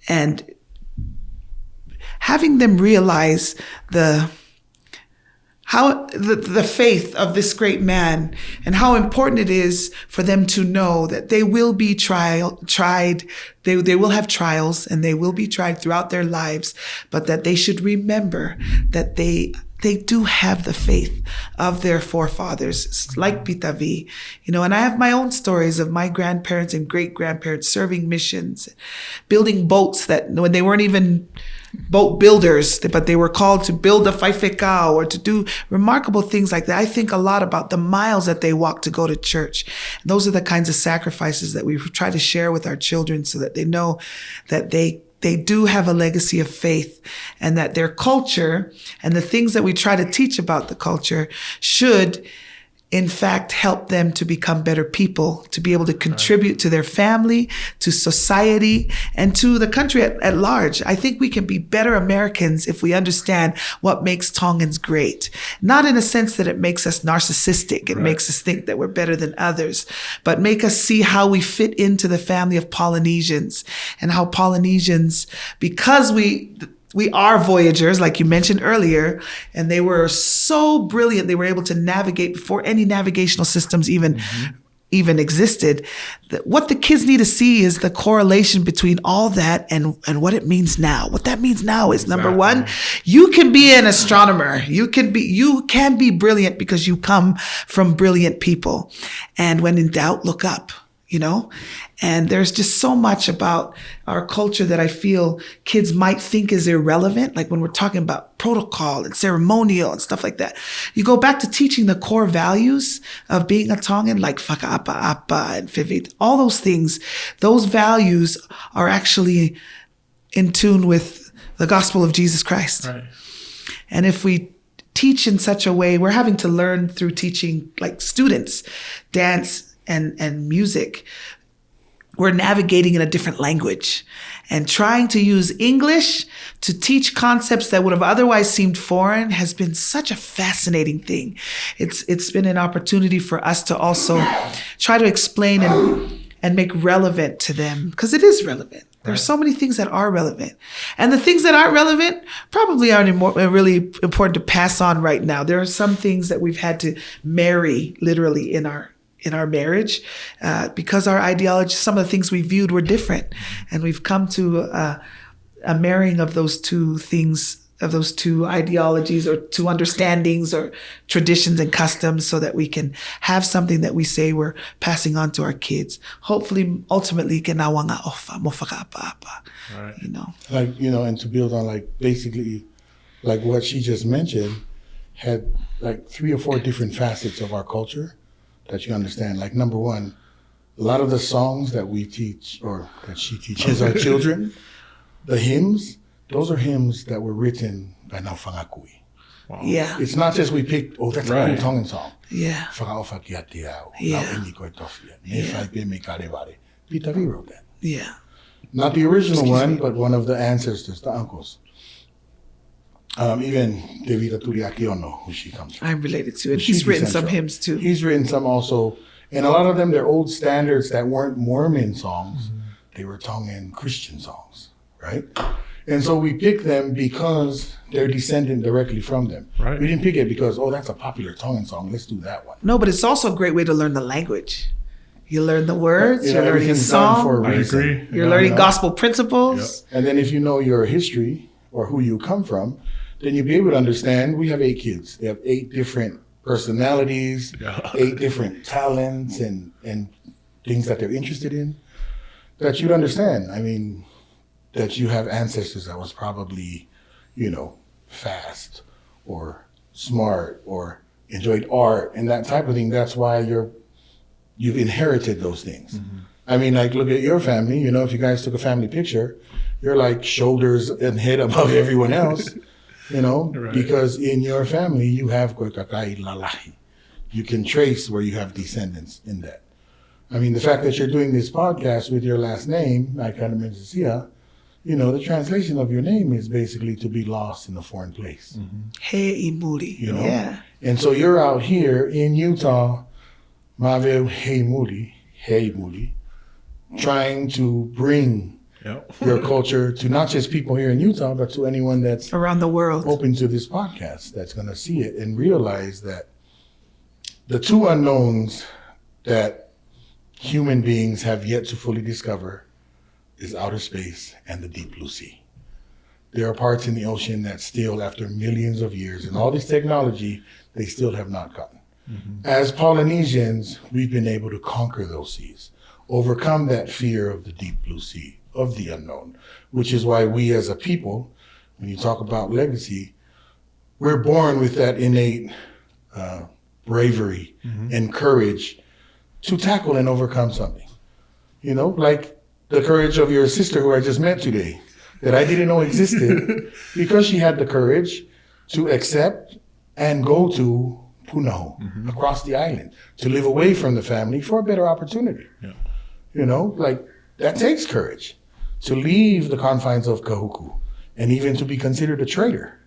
B: And having them realize the faith of this great man and how important it is for them to know that they will be tried. They will have trials and they will be tried throughout their lives, but that they should remember that they do have the faith of their forefathers, like Pitavi, and I have my own stories of my grandparents and great-grandparents serving missions, building boats that when they weren't even boat builders, but they were called to build a faifekau or to do remarkable things like that. I think a lot about the miles that they walked to go to church. And those are the kinds of sacrifices that we try to share with our children so that they know that they do have a legacy of faith and that their culture and the things that we try to teach about the culture should in fact help them to become better people, to be able to contribute to their family, to society, and to the country at large. I think we can be better Americans if we understand what makes Tongans great. Not in a sense that it makes us narcissistic, it makes us think that we're better than others, but make us see how we fit into the family of Polynesians and how Polynesians, because we are voyagers, like you mentioned earlier, and they were so brilliant. They were able to navigate before any navigational systems even existed. What the kids need to see is the correlation between all that and what it means now. What that means now is number one, you can be an astronomer. You can be brilliant because you come from brilliant people. And when in doubt, look up. And there's just so much about our culture that I feel kids might think is irrelevant. Like when we're talking about protocol and ceremonial and stuff like that, you go back to teaching the core values of being a Tongan, like whakaapa-apa and whiwhi, all those things. Those values are actually in tune with the gospel of Jesus Christ. Right. And if we teach in such a way, we're having to learn through teaching like students, dance and music. We're navigating in a different language and trying to use English to teach concepts that would have otherwise seemed foreign has been such a fascinating thing. It's been an opportunity for us to also try to explain and make relevant to them, because it is relevant. There are so many things that are relevant. And the things that aren't relevant probably aren't really important to pass on right now. There are some things that we've had to marry literally in our marriage, because our ideology, some of the things we viewed were different. And we've come to a marrying of those two things, of those two ideologies or two understandings or traditions and customs, so that we can have something that we say we're passing on to our kids. Hopefully, ultimately, kinawanga ofa, mo whakaapa-apa.
C: Like, and to build on basically what she just mentioned, had 3 or 4 different facets of our culture that you understand. Like, number one, a lot of the songs that we teach, or that she teaches our children, the hymns, those are hymns that were written by Naufangakui.
B: Wow. Yeah.
C: It's not just we picked, that's a cool Tongan song.
B: Yeah.
C: Pitavi wrote that.
B: Yeah.
C: Not the original one, but one of the ancestors, the uncles. Even Devita Turiakiono, who she comes from.
B: I'm related to it. He's written some hymns too.
C: He's written some also. And a lot of them, they're old standards that weren't Mormon songs. Mm-hmm. They were Tongan Christian songs, right? And so we picked them because they're descended directly from them. Right. We didn't pick it because, that's a popular Tongan song. Let's do that one.
B: No, but it's also a great way to learn the language. You learn the words, you're learning song.
C: For a reason.
A: I agree.
B: You're learning gospel principles.
C: Yep. And then if you know your history or who you come from, then you'll be able to understand. We have 8 kids. They have 8 different personalities, 8 different talents and things that they're interested in, that you'd understand. I mean, that you have ancestors that was probably, fast or smart or enjoyed art and that type of thing. That's why you've inherited those things. Mm-hmm. I mean, look at your family. If you guys took a family picture, you're shoulders and head above everyone else. Right. Because in your family, you have koikakai lalahi. You can trace where you have descendants in that. I mean, the fact that you're doing this podcast with your last name, Sia, the translation of your name is basically to be lost in a foreign place.
B: He imuri. Yeah.
C: And so you're out here in Utah, Mave He Muri, trying to bring your culture to not just people here in Utah, but to anyone that's
B: around the world
C: open to this podcast that's going to see it and realize that the two unknowns that human beings have yet to fully discover is outer space and the deep blue sea. There are parts in the ocean that still, after millions of years and all this technology, they still have not gotten. As Polynesians, we've been able to conquer those seas, overcome that fear of the deep blue sea, of the unknown, which is why we as a people, when you talk about legacy, we're born with that innate bravery and courage to tackle and overcome something. Like the courage of your sister who I just met today, that I didn't know existed, because she had the courage to accept and go to Punahou, across the island, to live away from the family for a better opportunity. Like that takes courage, to leave the confines of Kahuku and even to be considered a traitor.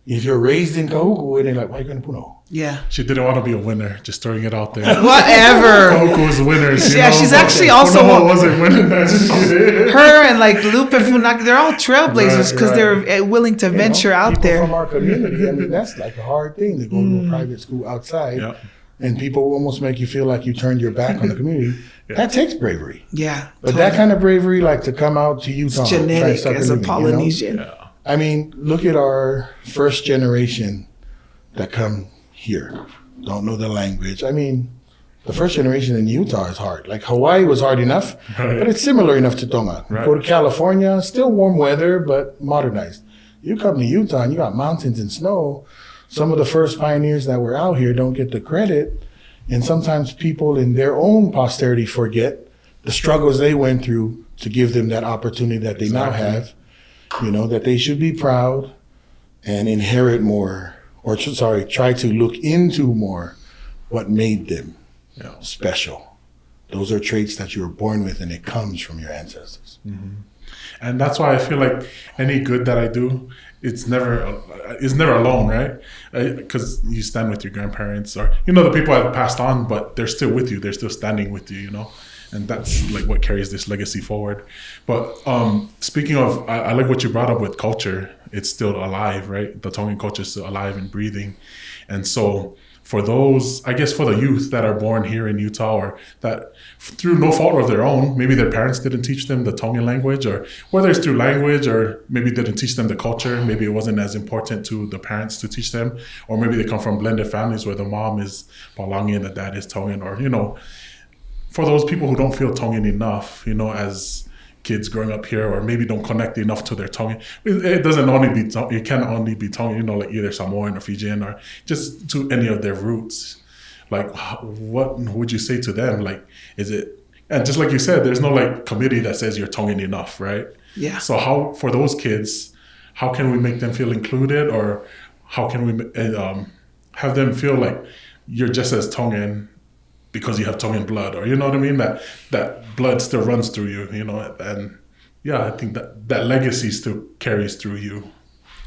C: If you're raised in Kahuku, and they're like, why are you going to Punahou?
B: Yeah.
A: She didn't want to be a winner, just throwing it out there.
B: Whatever.
A: Kahuku was winners.
B: Yeah, she's actually also
A: Punahou wasn't winning that.
B: her and like Lupe Funaki, they're all trailblazers because they're willing to venture out
C: people
B: there.
C: From our community, I mean, that's like a hard thing to go to a private school outside, and people will almost make you feel like you turned your back on the community. That takes bravery.
B: Yeah.
C: But that kind of bravery, like to come out to Utah,
B: it's genetic as a Polynesian.
C: I mean, look at our first generation that come here, don't know the language. I mean, the first generation in Utah is hard. Like Hawaii was hard enough, but it's similar enough to Tonga. Go to California, still warm weather, but modernized. You come to Utah and you got mountains and snow. Some of the first pioneers that were out here don't get the credit. And sometimes people in their own posterity forget the struggles they went through to give them that opportunity that they now have. That they should be proud and inherit more, or try to look into more what made them special. Those are traits that you were born with, and it comes from your ancestors.
A: And that's why I feel like any good that I do, it's never alone, right? Because you stand with your grandparents, or the people have passed on, but they're still with you. They're still standing with you, And that's like what carries this legacy forward. But speaking of, I like what you brought up with culture. It's still alive, right? The Tongan culture is still alive and breathing. And so for those, I guess for the youth that are born here in Utah, or that through no fault of their own, maybe their parents didn't teach them the Tongan language, or whether it's through language, or maybe didn't teach them the culture, maybe it wasn't as important to the parents to teach them, or maybe they come from blended families where the mom is Palangi, the dad is Tongan, or, for those people who don't feel Tongan enough, as kids growing up here, or maybe don't connect enough to their Tongan, it doesn't only be, it can only be Tongan, like either Samoan or Fijian, or just to any of their roots. Like, what would you say to them? Like, is it, and just like you said, there's no like committee that says you're Tongan enough, right?
B: Yeah.
A: So how, for those kids, how can we make them feel included, or how can we have them feel like you're just as Tongan because you have Tongan blood, or what I mean? That blood still runs through you, and I think that legacy still carries through you.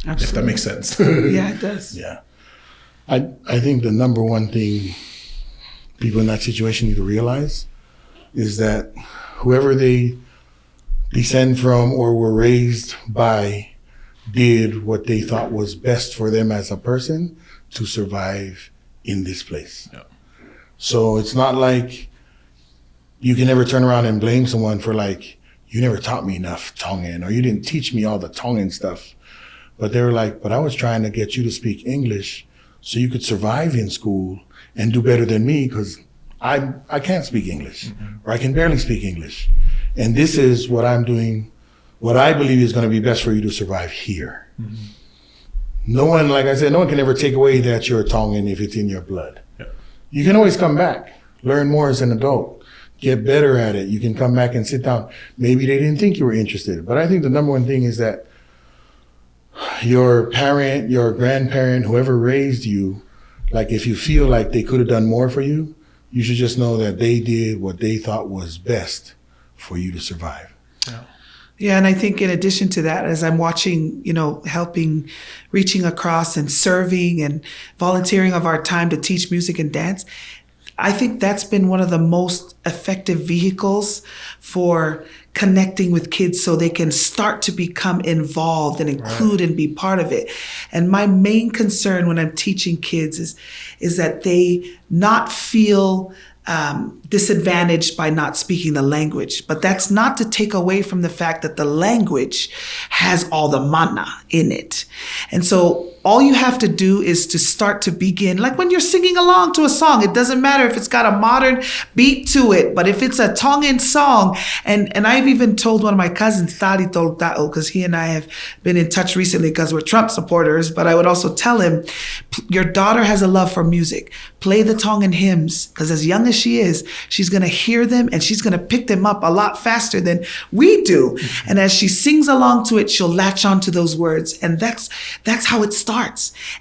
A: Absolutely. If that makes sense.
B: Yeah, it does.
C: Yeah. I think the number one thing people in that situation need to realize is that whoever they descend from or were raised by did what they thought was best for them as a person to survive in this place. Yeah. So it's not like you can never turn around and blame someone for like, you never taught me enough Tongan, or you didn't teach me all the Tongan stuff. But they were like, but I was trying to get you to speak English so you could survive in school and do better than me, because I can't speak English, or I can barely speak English. And this is what I'm doing, what I believe is going to be best for you to survive here. No one, like I said, no one can ever take away that you're a Tongan if it's in your blood. Yeah. You can always come back, learn more as an adult, get better at it. You can come back and sit down. Maybe they didn't think you were interested. But I think the number one thing is that your parent, your grandparent, whoever raised you, like if you feel like they could have done more for you, you should just know that they did what they thought was best for you to survive.
A: Yeah.
B: Yeah, and I think in addition to that, as I'm watching, helping, reaching across and serving and volunteering of our time to teach music and dance, I think that's been one of the most effective vehicles for connecting with kids so they can start to become involved and include and be part of it. And my main concern when I'm teaching kids is that they not feel disadvantaged by not speaking the language. But that's not to take away from the fact that the language has all the mana in it. And so all you have to do is to start to begin, like when you're singing along to a song, it doesn't matter if it's got a modern beat to it, but if it's a Tongan song, and I've even told one of my cousins, Tari Toltao, because he and I have been in touch recently because we're Trump supporters, but I would also tell him, your daughter has a love for music. Play the Tongan hymns, because as young as she is, she's going to hear them and she's going to pick them up a lot faster than we do. And as she sings along to it, she'll latch on to those words. And that's how it starts.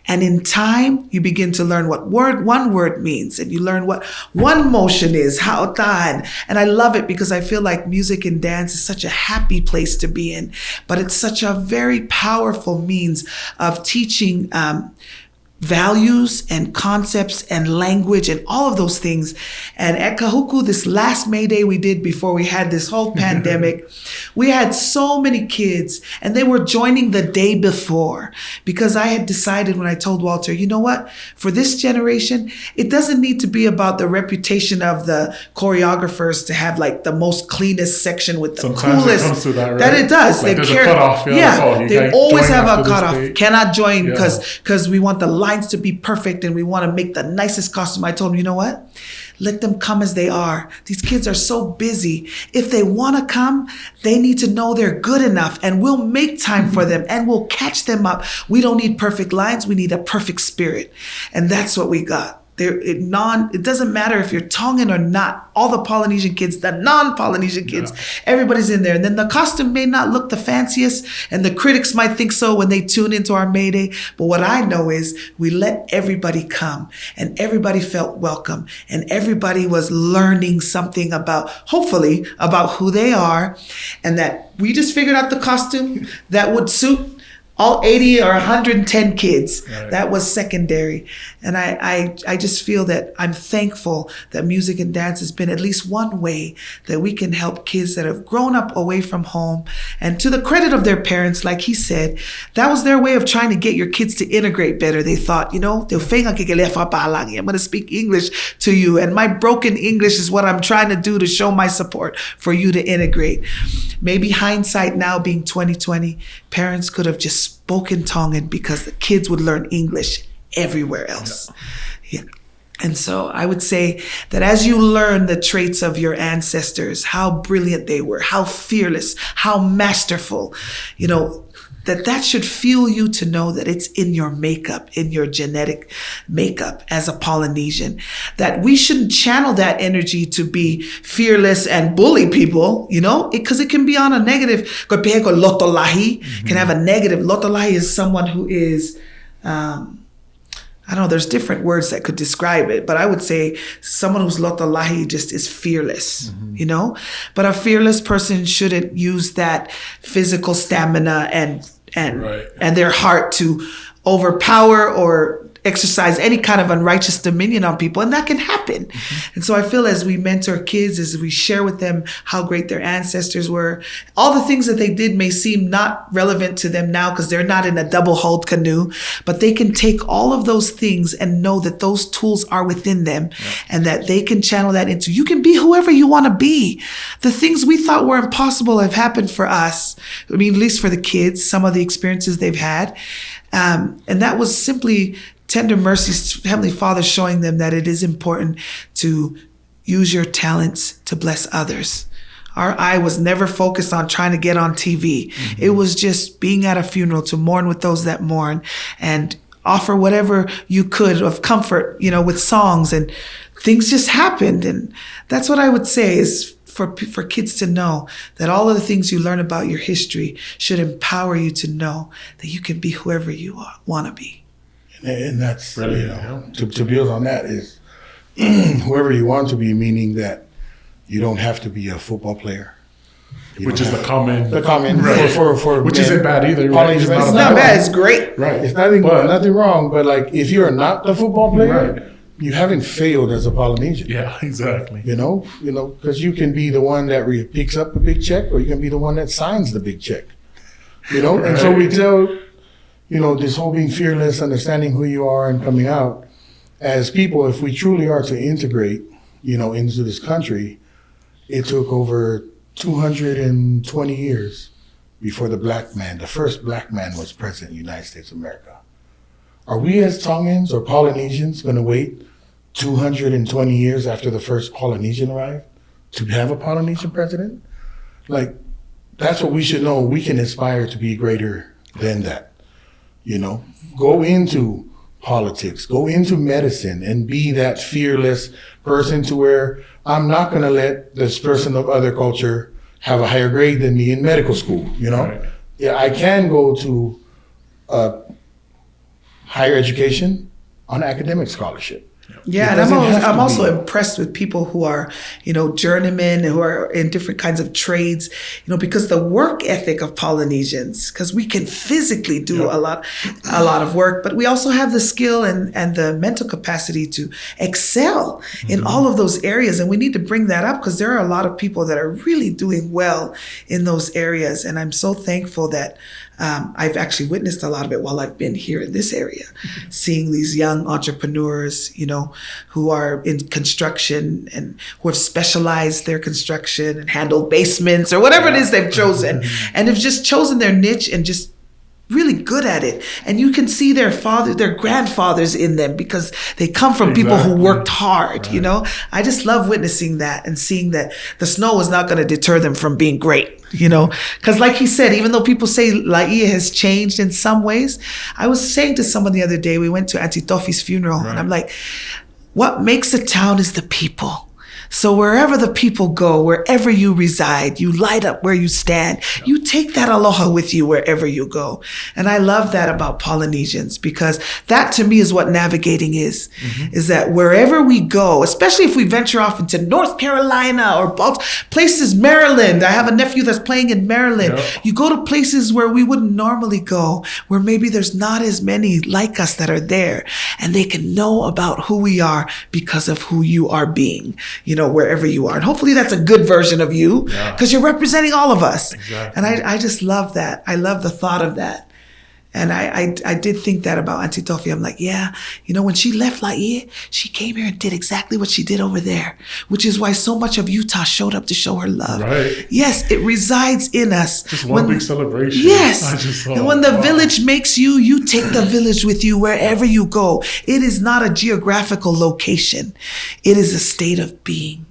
B: And in time, you begin to learn what one word means, and you learn what one motion is, haotan. And I love it because I feel like music and dance is such a happy place to be in, but it's such a very powerful means of teaching values and concepts and language and all of those things. And at Kahuku, this last May Day we did before we had this whole pandemic, we had so many kids and they were joining the day before, because I had decided when I told Walter, you know what, for this generation, it doesn't need to be about the reputation of the choreographers to have like the most cleanest section with the
A: Sometimes
B: coolest.
A: It comes to that, right?
B: That it does.
A: Like
B: they
A: there's
B: care.
A: a cutoff.
B: They always have a cutoff.
A: Date.
B: Cannot join because we want the lines to be perfect and we want to make the nicest costume. I told him, you know what? Let them come as they are. These kids are so busy. If they want to come, they need to know they're good enough, and we'll make time for them and we'll catch them up. We don't need perfect lines. We need a perfect spirit. And that's what we got. It doesn't matter if you're Tongan or not. All the Polynesian kids, the non-Polynesian kids, everybody's in there. And then the costume may not look the fanciest, and the critics might think so when they tune into our May Day. But what I know is we let everybody come, and everybody felt welcome, and everybody was learning something hopefully about who they are, and that we just figured out the costume that would suit all 80 or 110 kids. Right. That was secondary. And I just feel that I'm thankful that music and dance has been at least one way that we can help kids that have grown up away from home. And to the credit of their parents, like he said, that was their way of trying to get your kids to integrate better. They thought, I'm going to speak English to you. And my broken English is what I'm trying to do to show my support for you to integrate. Maybe hindsight now being 2020, parents could have just spoken Tongan because the kids would learn English everywhere else. Yeah. And so I would say that as you learn the traits of your ancestors, how brilliant they were, how fearless, how masterful, that should fuel you to know that it's in your makeup, in your genetic makeup as a Polynesian, that we shouldn't channel that energy to be fearless and bully people, because it can be on a negative. Can have a negative. Lotolahi is someone who is, I don't know, there's different words that could describe it, but I would say someone who's lotolahi just is fearless, But a fearless person shouldn't use that physical stamina and their heart to overpower or exercise any kind of unrighteous dominion on people, and that can happen. And so I feel as we mentor kids, as we share with them how great their ancestors were, all the things that they did may seem not relevant to them now because they're not in a double-hulled canoe, but they can take all of those things and know that those tools are within them and that they can channel that into, you can be whoever you want to be. The things we thought were impossible have happened for us. I mean, at least for the kids, some of the experiences they've had. And that was simply tender mercies, Heavenly Father showing them that it is important to use your talents to bless others. Our eye was never focused on trying to get on TV. It was just being at a funeral to mourn with those that mourn and offer whatever you could of comfort, with songs, and things just happened. And that's what I would say is for kids to know that all of the things you learn about your history should empower you to know that you can be whoever you want to be.
C: And that's, to build on that is whoever you want to be, meaning that you don't have to be a football player.
A: Which is the common
C: for
A: which
C: men.
A: isn't bad either. Right?
C: Polynesian,
A: It's
B: It's
A: not
B: not
A: bad.
B: bad. It's great.
A: Right.
C: It's nothing wrong, but like if you're not the football player,
A: Right.
C: you haven't failed as a Polynesian.
A: Yeah, exactly.
C: You know, because you can be the one that picks up the big check, or you can be the one that signs the big check. You know, and so we tell, this whole being fearless, understanding who you are, and coming out as people. If we truly are to integrate, into this country, it took over 220 years before the first black man was president of the United States of America. Are we as Tongans or Polynesians going to wait 220 years after the first Polynesian arrived to have a Polynesian president? Like, that's what we should know. We can aspire to be greater than that. Go into politics, go into medicine, and be that fearless person to where I'm not going to let this person of other culture have a higher grade than me in medical school.
A: Right.
C: Yeah, I can go to higher education on academic scholarship.
B: Yeah, and I'm also impressed with people who are, journeymen, who are in different kinds of trades, because the work ethic of Polynesians, because we can physically do a lot of work, but we also have the skill and the mental capacity to excel in all of those areas. And we need to bring that up because there are a lot of people that are really doing well in those areas. And I'm so thankful that I've actually witnessed a lot of it while I've been here in this area, seeing these young entrepreneurs, who are in construction and who have specialized their construction and handled basements or whatever it is they've chosen, and have just chosen their niche and just really good at it. And you can see their grandfathers in them because they come from people who worked hard, I just love witnessing that and seeing that the snow is not going to deter them from being great, because like he said, even though people say Laie has changed in some ways, I was saying to someone the other day, we went to Auntie Tofi's funeral, and I'm like, what makes a town is the people. So wherever the people go, wherever you reside, you light up where you stand. You take that aloha with you wherever you go. And I love that about Polynesians, because that to me is what navigating is that wherever we go, especially if we venture off into North Carolina or places, Maryland. I have a nephew that's playing in Maryland. You go to places where we wouldn't normally go, where maybe there's not as many like us that are there, and they can know about who we are because of who you are being, wherever you are. And hopefully that's a good version of you, because you're representing all of us.
A: Exactly.
B: And I just love that. I love the thought of that. And I did think that about Auntie Tofi. I'm like, when she left Laie, she came here and did exactly what she did over there, which is why so much of Utah showed up to show her love.
A: Right.
B: Yes, it resides in us.
A: Just one big celebration.
B: Yes. And when the village makes you, you take the village with you wherever you go. It is not a geographical location. It is a state of being.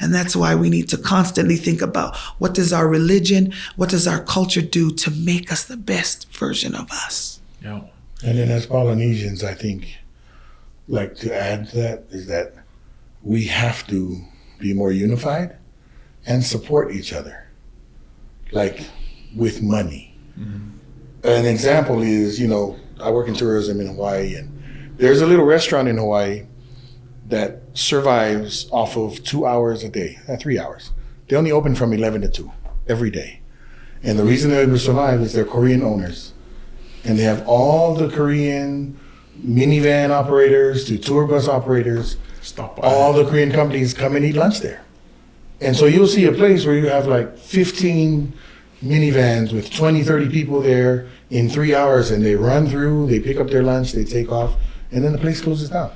B: And that's why we need to constantly think about, what does our religion, what does our culture do to make us the best version of us?
A: Yeah.
C: And then as Polynesians, I think, like, to add to that is that we have to be more unified and support each other, like with money. An example is, I work in tourism in Hawaii, and there's a little restaurant in Hawaii that survives off of 2 hours a day, 3 hours. They only open from 11 to 2 every day. And the reason they're able to survive is they're Korean owners. And they have all the Korean minivan operators to tour bus operators, all the Korean companies come and eat lunch there. And so you'll see a place where you have like 15 minivans with 20, 30 people there in 3 hours, and they run through, they pick up their lunch, they take off, and then the place closes down.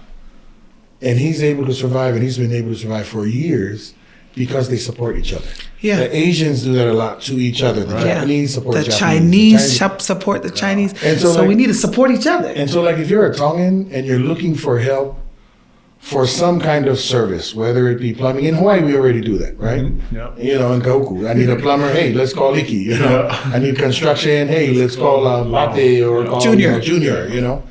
C: And he's able to survive, and he's been able to survive for years because they support each other.
B: Yeah.
C: The Asians do that a lot to each other. The Japanese support
B: the
C: Japanese.
B: Chinese support the Chinese.
C: And
B: so we need to support each other.
C: And so, like, if you're a Tongan and you're looking for help for some kind of service, whether it be plumbing, in Hawaii we already do that, right? In Kauku, I need a plumber, hey, let's call Iki. I need construction, hey, let's call Mate or call
B: Junior.
C: Junior.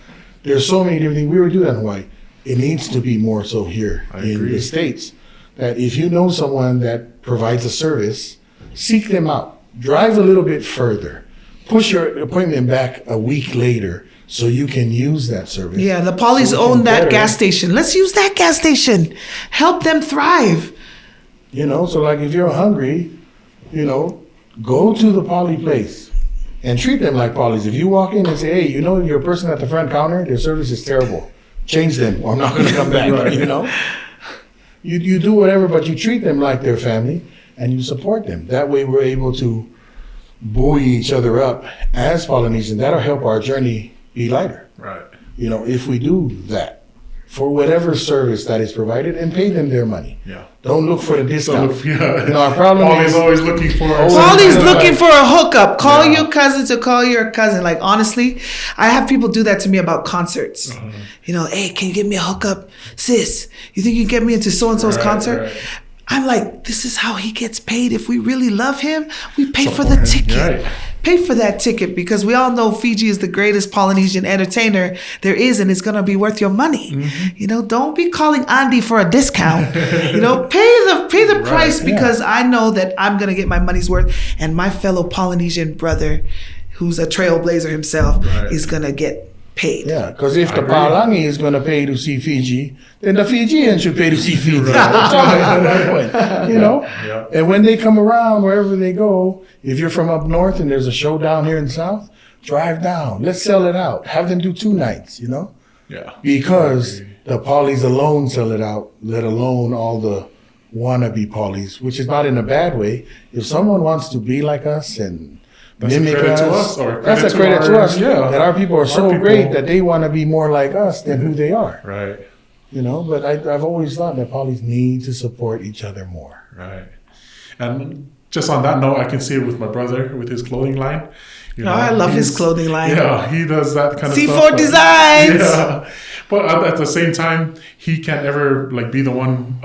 C: There's so many different things. We already do that in Hawaii. It needs to be more so here in the States, that if you know someone that provides a service, seek them out. Drive a little bit further. Push your appointment back a week later so you can use that service.
B: Yeah, the Polys own that gas station. Let's use that gas station. Help them thrive.
C: So like if you're hungry, You know, go to the poly place and treat them like polys. If you walk in and say, hey, you know, your person at the front counter, their service is terrible. Change them or I'm not going to come back, right. You know. You do whatever, but you treat them like their family and you support them. That way we're able to buoy each other up as Polynesians. That'll help our journey be lighter.
A: Right.
C: You know, if we do that for whatever service that is provided and pay them their money.
A: Yeah.
C: Don't look for the discount.
A: So, yeah.
C: You know, our problem
A: is always looking for.
B: Wally's looking for a hookup. Call your cousin to call your cousin. Like, honestly, I have people do that to me about concerts. You know, hey, can you get me a hookup? Sis, you think you can get me into so-and-so's concert? Right. I'm like, this is how he gets paid. If we really love him, we pay for the ticket. Right. Pay for that ticket, because we all know Fiji is the greatest Polynesian entertainer there is, and it's going to be worth your money. You know, don't be calling Andy for a discount. You know, pay the price, because I know that I'm going to get my money's worth, and my fellow Polynesian brother, who's a trailblazer himself, is going to get paid.
C: Yeah, because if the Palangi is going to pay to see Fiji, then the Fijians should pay to see Fiji. You know? Yeah. And when they come around, wherever they go, if you're from up north and there's a show down here in the south, drive down. Let's sell it out. Have them do 2 nights, you know? Yeah. Because the polys alone sell it out, let alone all the wannabe polys, which is not in a bad way. If someone wants to be like us and mimic us, that's a credit to us. Yeah. That our people are so great that they want to be more like us than who they are. Right. You know, but I've always thought that polys need to support each other more.
A: Right. And just on that note, I can see it with my brother with his clothing line. You know,
B: I love his clothing line.
A: Yeah, he does that kind of
B: C4
A: stuff.
B: C4 Designs.
A: Yeah. But at the same time, he can't ever like be the one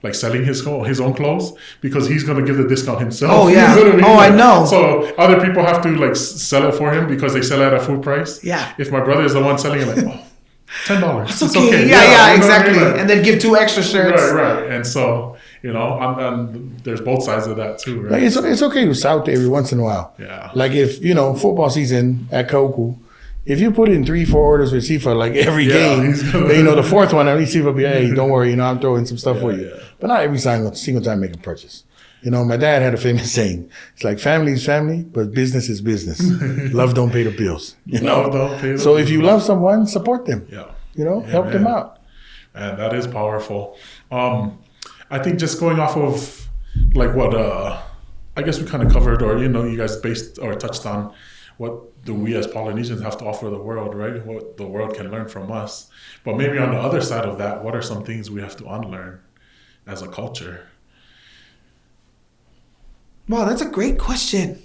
A: like selling his own clothes, because he's going to give the discount himself.
B: Oh, yeah.
A: You know what I mean?
B: Oh, I know.
A: So other people have to like sell it for him because they sell it at a full price. Yeah. If my brother is the one selling it, like, oh, $10.
B: It's okay. Yeah, exactly. Like, and then give 2 extra shirts.
A: Right. And so, you know, and there's both sides of that too, right?
C: Like it's okay to shout every once in a while. Yeah. Like if, you know, football season at Kauku, if you put in 3-4 orders with Sifa like every game, then, you know, the 4th one, at least Sifa will be, hey, don't worry, you know, I'm throwing some stuff for you. Yeah. But not every single time I make a purchase. You know, my dad had a famous saying. It's like, family is family, but business is business. Love don't pay the bills. You know? Love don't pay the bills. If you love someone, support them. Yeah. You know, help them out.
A: And that is powerful. I think just going off of like what I guess we kind of covered, or, you know, you guys based or touched on what do we as Polynesians have to offer the world, right? What the world can learn from us. But maybe on the other side of that, what are some things we have to unlearn as a culture?
B: Wow, that's a great question.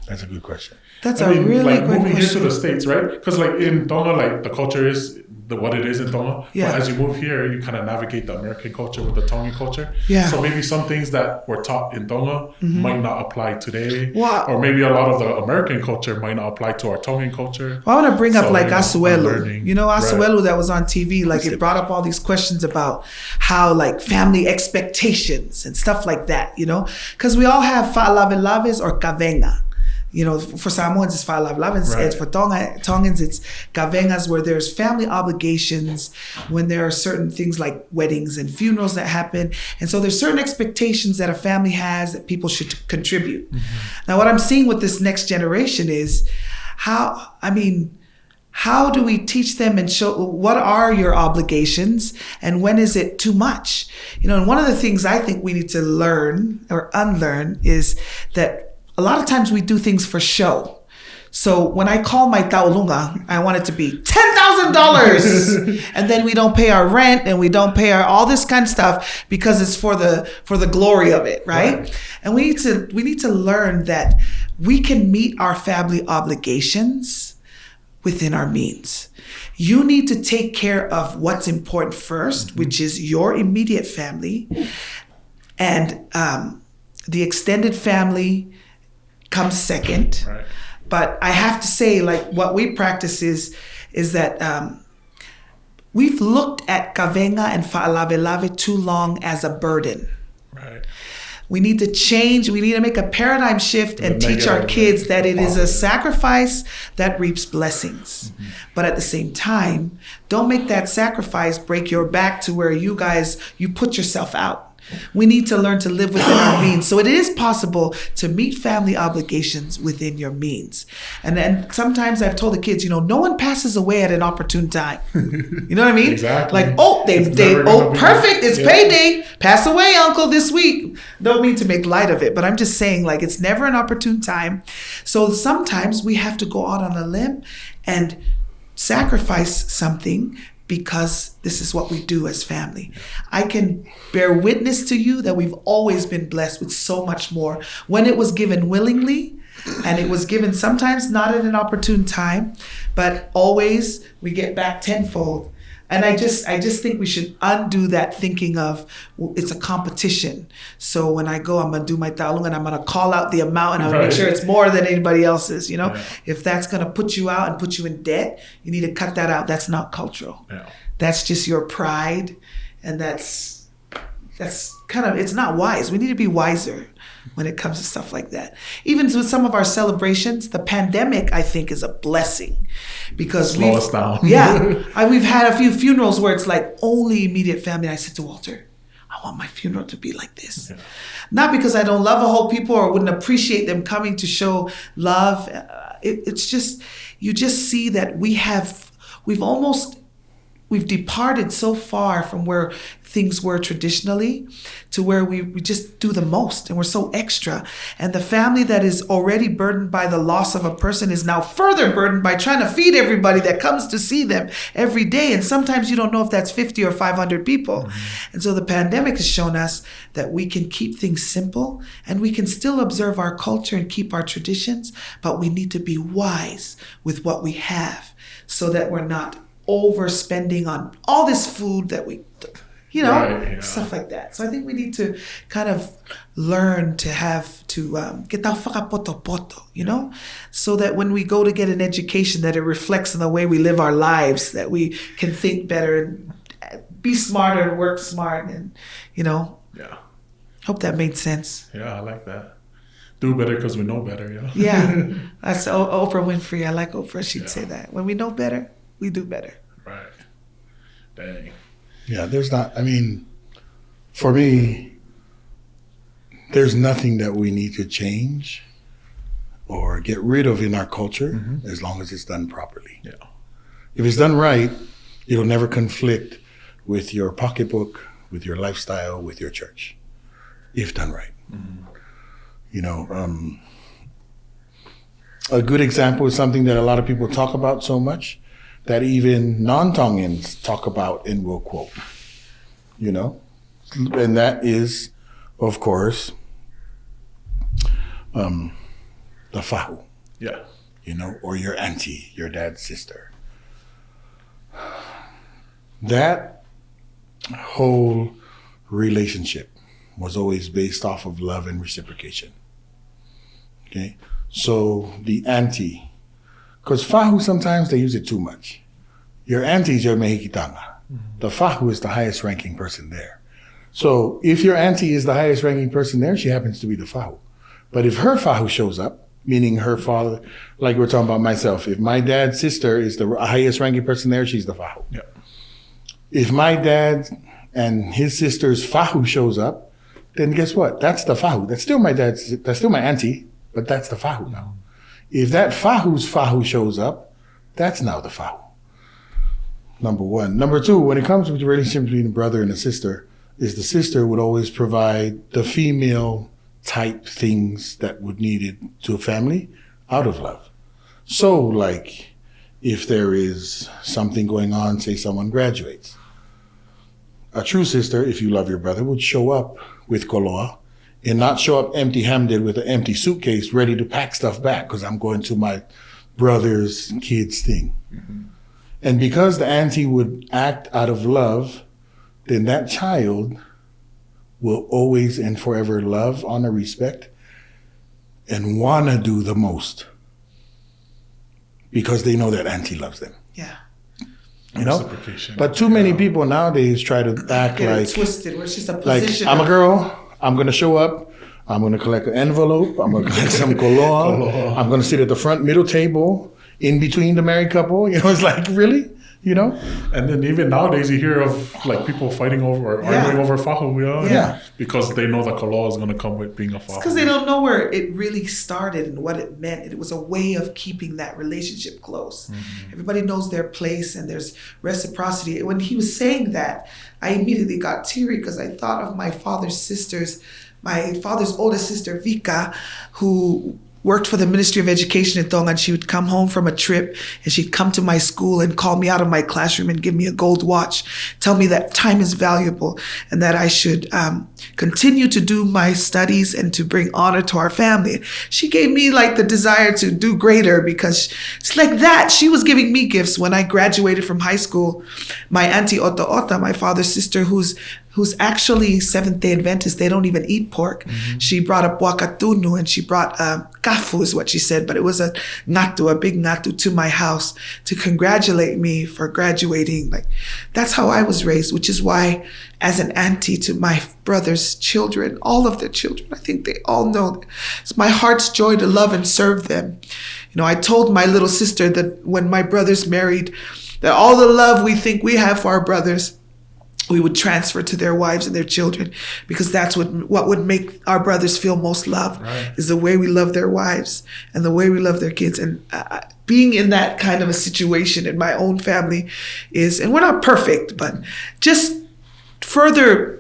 C: That's a good question.
B: That's a really
A: like,
B: great question.
A: Moving here to the States, right? Because like in Tonga, like the culture is what it is in Tonga. Yeah. But as you move here, you kind of navigate the American culture with the Tongan culture. Yeah. So maybe some things that were taught in Tonga might not apply today. Wow. Or maybe a lot of the American culture might not apply to our Tongan culture.
B: Well, I want to bring up like Asuelu. You know, Asuelu that was on TV, like it brought up all these questions about how like family expectations and stuff like that, you know? Because we all have fa'alave'alaves or kavenga. You know, for Samoans, it's fa'alave'alaves. Right. For Tongans, it's kavengas, where there's family obligations when there are certain things like weddings and funerals that happen. And so there's certain expectations that a family has that people should contribute. Now, what I'm seeing with this next generation is how do we teach them and show what are your obligations and when is it too much? You know, and one of the things I think we need to learn or unlearn is that a lot of times we do things for show. So when I call my taulunga, I want it to be $10,000, and then we don't pay our rent and we don't pay our all this kind of stuff because it's for the glory of it, right? And we need to learn that we can meet our family obligations within our means. You need to take care of what's important first, which is your immediate family, and the extended family comes second. Right. But I have to say, like, what we practice is that we've looked at kavenga and fa'alave'alave too long as a burden. Right. We need to change. We need to make a paradigm shift and teach our kids that it is a sacrifice that reaps blessings. But at the same time, don't make that sacrifice break your back to where you put yourself out. We need to learn to live within our means. So it is possible to meet family obligations within your means. And then sometimes I've told the kids, no one passes away at an opportune time. You know what I mean?
A: Exactly.
B: Like, perfect. It's payday. Pass away, uncle, this week. Don't mean to make light of it, but I'm just saying, like, it's never an opportune time. So sometimes we have to go out on a limb and sacrifice something because this is what we do as family. I can bear witness to you that we've always been blessed with so much more when it was given willingly, and it was given sometimes not at an opportune time, but always we get back tenfold. And I just think we should undo that thinking of it's a competition. So when I go, I'm going to do my talung and I'm going to call out the amount and I'm going to make sure it's more than anybody else's, Yeah. If that's going to put you out and put you in debt, you need to cut that out. That's not cultural. Yeah. That's just your pride. And that's kind of, it's not wise. We need to be wiser when it comes to stuff like that. Even with some of our celebrations, the pandemic, I think, is a blessing because
A: slow us down.
B: We've had a few funerals where it's like only immediate family. I said to Walter, I want my funeral to be like this. Yeah. Not because I don't love a whole people or wouldn't appreciate them coming to show love. It's just, you just see that we've departed so far from where things were traditionally to where we just do the most and we're so extra. And the family that is already burdened by the loss of a person is now further burdened by trying to feed everybody that comes to see them every day. And sometimes you don't know if that's 50 or 500 people. Mm-hmm. And so the pandemic has shown us that we can keep things simple and we can still observe our culture and keep our traditions, but we need to be wise with what we have so that we're not overspending on all this food that we, stuff like that. So I think we need to kind of learn to have to get our whakapoto, so that when we go to get an education that it reflects in the way we live our lives, that we can think better and be smarter and work smart and,
A: Yeah.
B: Hope that made sense.
A: Yeah, I like that. Do better because we know better,
B: Yeah. That's Oprah Winfrey. I like Oprah. She'd say that. When we know better, we do better.
A: Right. Dang.
C: Yeah, for me, there's nothing that we need to change or get rid of in our culture as long as it's done properly.
A: Yeah.
C: If it's done right, it'll never conflict with your pocketbook, with your lifestyle, with your church, if done right. Mm-hmm. A good example is something that a lot of people talk about so much that even non-Tongans talk about and will quote, and that is, of course, the fahu.
A: Yeah.
C: Or your auntie, your dad's sister. That whole relationship was always based off of love and reciprocation. Okay? So the auntie, because fahu, sometimes they use it too much. Your auntie is your mehikitanga. The fahu is the highest ranking person there. So if your auntie is the highest ranking person there, she happens to be the fahu. But if her fahu shows up, meaning her father, like we're talking about myself, if my dad's sister is the highest ranking person there, she's the fahu.
A: Yeah.
C: If my dad and his sister's fahu shows up, then guess what? That's the fahu. That's still my auntie, but that's the fahu now. If that fahu's fahu shows up, that's now the fahu. Number one. Number two, when it comes to the relationship between a brother and a sister, is the sister would always provide the female type things that would needed to a family out of love. So like if there is something going on, say someone graduates, a true sister, if you love your brother, would show up with koloa and not show up empty-handed with an empty suitcase ready to pack stuff back because I'm going to my brother's kid's thing. Mm-hmm. And because the auntie would act out of love, then that child will always and forever love, honor, respect, and want to do the most because they know that auntie loves them.
B: Yeah.
C: But too many people nowadays try to act like
B: twisted, where it's just a position.
C: Like, I'm a girl, I'm going to show up, I'm going to collect an envelope, I'm going to collect some koloa, I'm going to sit at the front middle table in between the married couple. It's like, really? you know?
A: And then even nowadays you hear of like people fighting over or arguing over fahu,
C: Yeah.
A: because they know the koloa is going to come with being a fahu.
B: Because they don't know where it really started and what it meant. It was a way of keeping that relationship close. Everybody knows their place and there's reciprocity. When he was saying that, I immediately got teary because I thought of my father's sisters, my father's oldest sister, Vika, who worked for the Ministry of Education in Tongan. She would come home from a trip and she'd come to my school and call me out of my classroom and give me a gold watch, tell me that time is valuable and that I should continue to do my studies and to bring honor to our family. She gave me like the desire to do greater because it's like that. She was giving me gifts when I graduated from high school. My auntie Ota Ota, my father's sister, who's actually Seventh-day Adventist. They don't even eat pork. She brought a wakatunu and she brought kafu is what she said, but it was a ngatu, a big ngatu to my house to congratulate me for graduating. Like, that's how I was raised, which is why as an auntie to my brother's children, all of their children, I think they all know it's my heart's joy to love and serve them. You know, I told my little sister that when my brothers married, that all the love we think we have for our brothers, we would transfer to their wives and their children, because that's what would make our brothers feel most loved, is the way we love their wives and the way we love their kids. And being in that kind of a situation in my own family is, and we're not perfect, but just further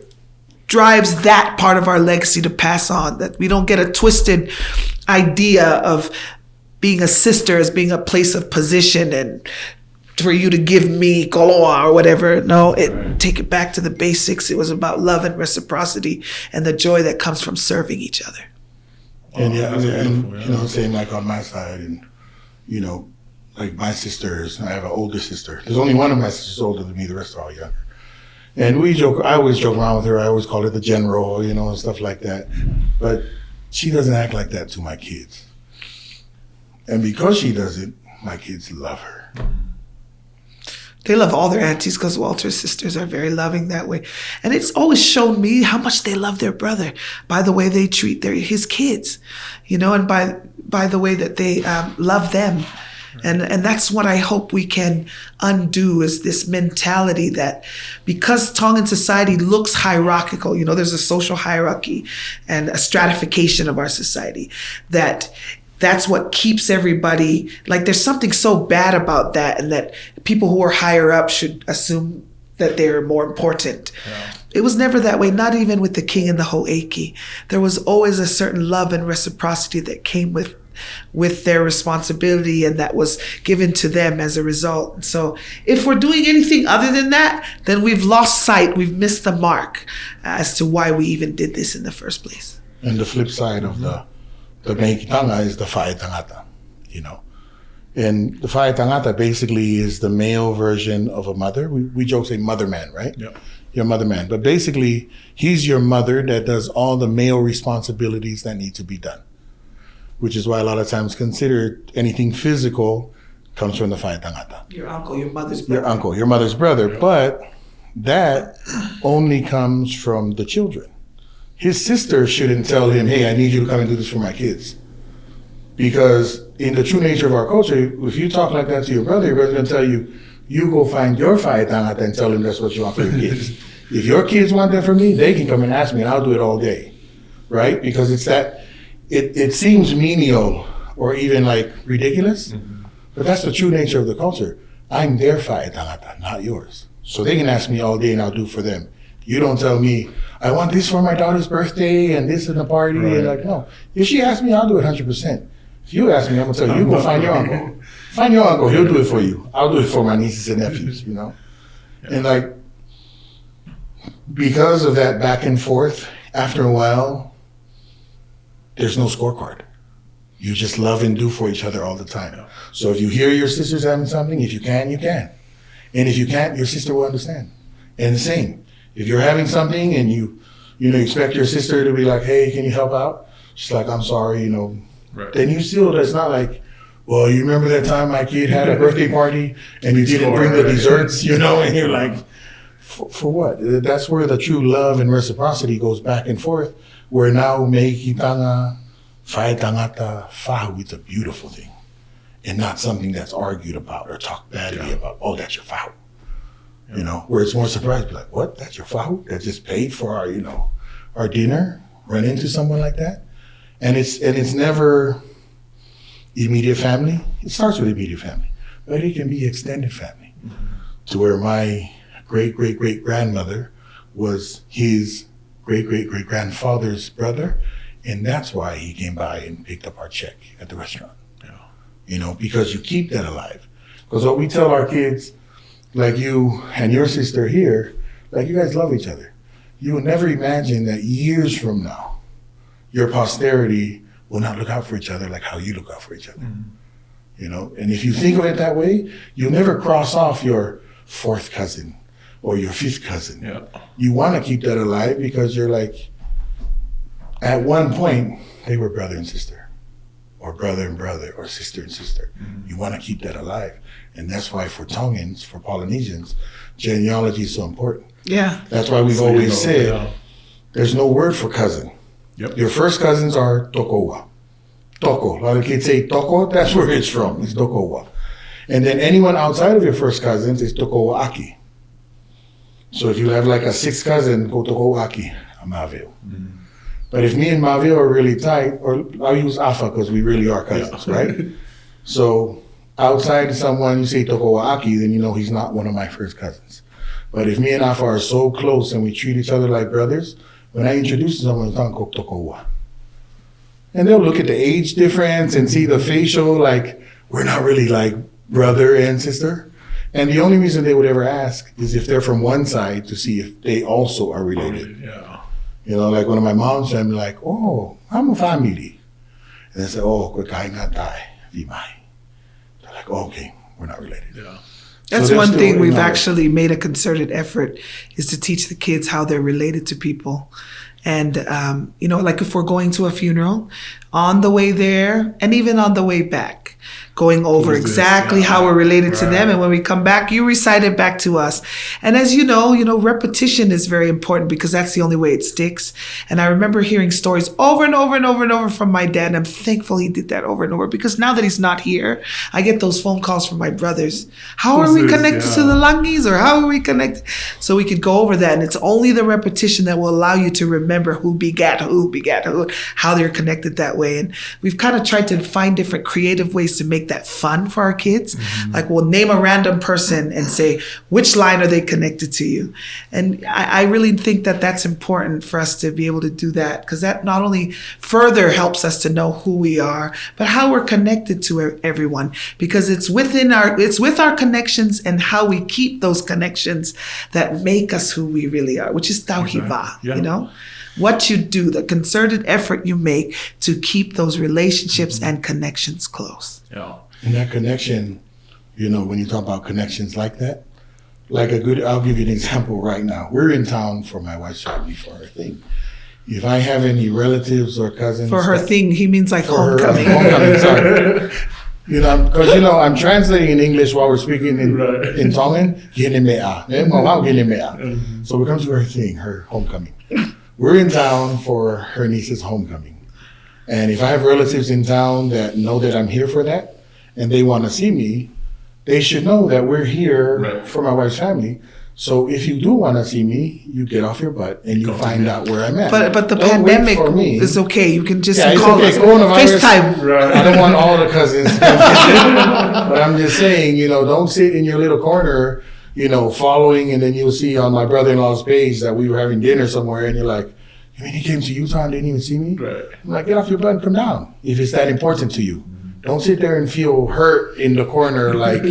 B: drives that part of our legacy to pass on, that we don't get a twisted idea of being a sister as being a place of position and for you to give me koloa or whatever. No, take it back to the basics. It was about love and reciprocity and the joy that comes from serving each other.
C: And you know, same like on my side, and you know, like my sisters, I have an older sister. There's only one of my sisters older than me, the rest are all younger. And we joke, I always joke around with her, I always call her the general, you know, and stuff like that. But she doesn't act like that to my kids. And because she does it, my kids love her.
B: They love all their aunties because Walter's sisters are very loving that way. And it's always shown me how much they love their brother by the way they treat his kids, you know, and by the way that they love them. And that's what I hope we can undo, is this mentality that because Tongan society looks hierarchical, you know, there's a social hierarchy and a stratification of our society, that's what keeps everybody, like there's something so bad about that, and that people who are higher up should assume that they're more important. Yeah. It was never that way, not even with the king and the ho'eiki. There was always a certain love and reciprocity that came with their responsibility and that was given to them as a result. So if we're doing anything other than that, then we've lost sight, we've missed the mark as to why we even did this in the first place.
C: And the flip side of the Meiki Tanga is the Whae Tangata, you know. And the Whae Tangata basically is the male version of a mother. We joke say mother man, right? Yeah. Your mother man. But basically, he's your mother that does all the male responsibilities that need to be done, which is why a lot of times considered anything physical comes from the Whae Tangata.
B: Your uncle, your mother's brother.
C: Your uncle, your mother's brother. Yeah. But that only comes from the children. His sister shouldn't tell him, hey, I need you to come and do this for my kids. Because in the true nature of our culture, if you talk like that to your brother's going to tell you, you go find your Whae Tangata and tell him that's what you want for your kids. If your kids want that from me, they can come and ask me and I'll do it all day, right? Because it's that, it seems menial or even like ridiculous, but that's the true nature of the culture. I'm their Whae Tangata, not yours. So they can ask me all day and I'll do for them. You don't tell me, I want this for my daughter's birthday and this in the party. Right. And like, no. If she asks me, I'll do it 100%. If you ask me, I'm going to tell you, go find your uncle. Find your uncle, he'll do it for you. I'll do it for my nieces and nephews, you know? Yeah. And like, because of that back and forth, after a while, there's no scorecard. You just love and do for each other all the time. Yeah. So if you hear your sister's having something, if you can, you can. And if you can't, your sister will understand. And the same. If you're having something and you expect your sister to be like, hey, can you help out? She's like, I'm sorry, you know. Right. Then you still, that's not like, well, you remember that time my kid had a birthday party and you didn't bring the desserts, you know? And you're like, for what? That's where the true love and reciprocity goes back and forth, where now Meiki Tanga, Whae Tangata, Fahu, it's a beautiful thing. and not something that's argued about or talked badly about. Oh, that's your fault. You know, where it's more surprised, like, what? That's your fault? That just paid for our, our dinner? Run into someone like that? And it's never immediate family. It starts with immediate family, but it can be extended family. To where my great-great-great-grandmother was his great-great-great-grandfather's brother, and that's why he came by and picked up our check at the restaurant. Because you keep that alive. Because what we tell our kids, like you and your sister here, like you guys love each other. You will never imagine that years from now, your posterity will not look out for each other like how you look out for each other. And if you think of it that way, you'll never cross off your fourth cousin or your fifth cousin. You want to keep that alive because you're like, at one point, they were brother and sister, or brother and brother, or sister and sister. You want to keep that alive. And that's why for Tongans, for Polynesians, genealogy is so important. That's why we've always said, there's no word for cousin. Your first cousins are tokowa. Toko. A lot of kids say toko, that's where it's from. It's tokowa. And then anyone outside of your first cousins is tokowa aki. So if you have like a sixth cousin, go tokowa aki, Mavil. But if me and Mavil are really tight, or I'll use Afa because we really are cousins, right? So outside someone, you say tokowa aki, then you know he's not one of my first cousins. But if me and Afa are so close and we treat each other like brothers, when I introduce someone, it's not tokowa. And they'll look at the age difference and see the facial, like, we're not really like brother and sister. And the only reason they would ever ask is if they're from one side to see if they also are related. Like one of my mom's family, like, oh, I'm a family. And they say, oh, kwe kahi nga tai, vimai. They're like, oh, okay, we're not related.
B: That's one thing we've actually made a concerted effort is to teach the kids how they're related to people. And, like if we're going to a funeral, on the way there and even on the way back, going over exactly how we're related to them. And when we come back, you recite it back to us. And as you know, repetition is very important because that's the only way it sticks. And I remember hearing stories over and over and over and over from my dad. And I'm thankful he did that over and over because now that he's not here, I get those phone calls from my brothers. How are we connected to the Langis, or how are we connected? So we could go over that. And it's only the repetition that will allow you to remember who begat who, how they're connected that way. And we've kind of tried to find different creative ways to make that fun for our kids. Like we'll name a random person and say, which line are they connected to you? And I really think that that's important for us to be able to do that because that not only further helps us to know who we are, but how we're connected to everyone because it's with our connections and how we keep those connections that make us who we really are, which is tauhiva, what you do, the concerted effort you make to keep those relationships and connections close.
C: And that connection, when you talk about connections like that, I'll give you an example right now. We're in town for my wife's family for her thing. If I have any relatives or cousins.
B: For her thing, he means like homecoming.
C: Homecoming, sorry. Because I'm translating in English while we're speaking in Tongan. So we come to her thing, her homecoming. We're in town for her niece's homecoming. And if I have relatives in town that know that I'm here for that and they want to see me, they should know that we're here for my wife's family. So if you do want to see me, you get off your butt and you find out where I'm at.
B: But the pandemic is okay. You can just call us. FaceTime.
C: I don't want all the cousins. But I'm just saying, don't sit in your little corner, following, and then you'll see on my brother-in-law's page that we were having dinner somewhere, and you're like, you mean he came to Utah and didn't even see me? I'm like, get off your butt and come down if it's that important to you. Don't sit there and feel hurt in the corner like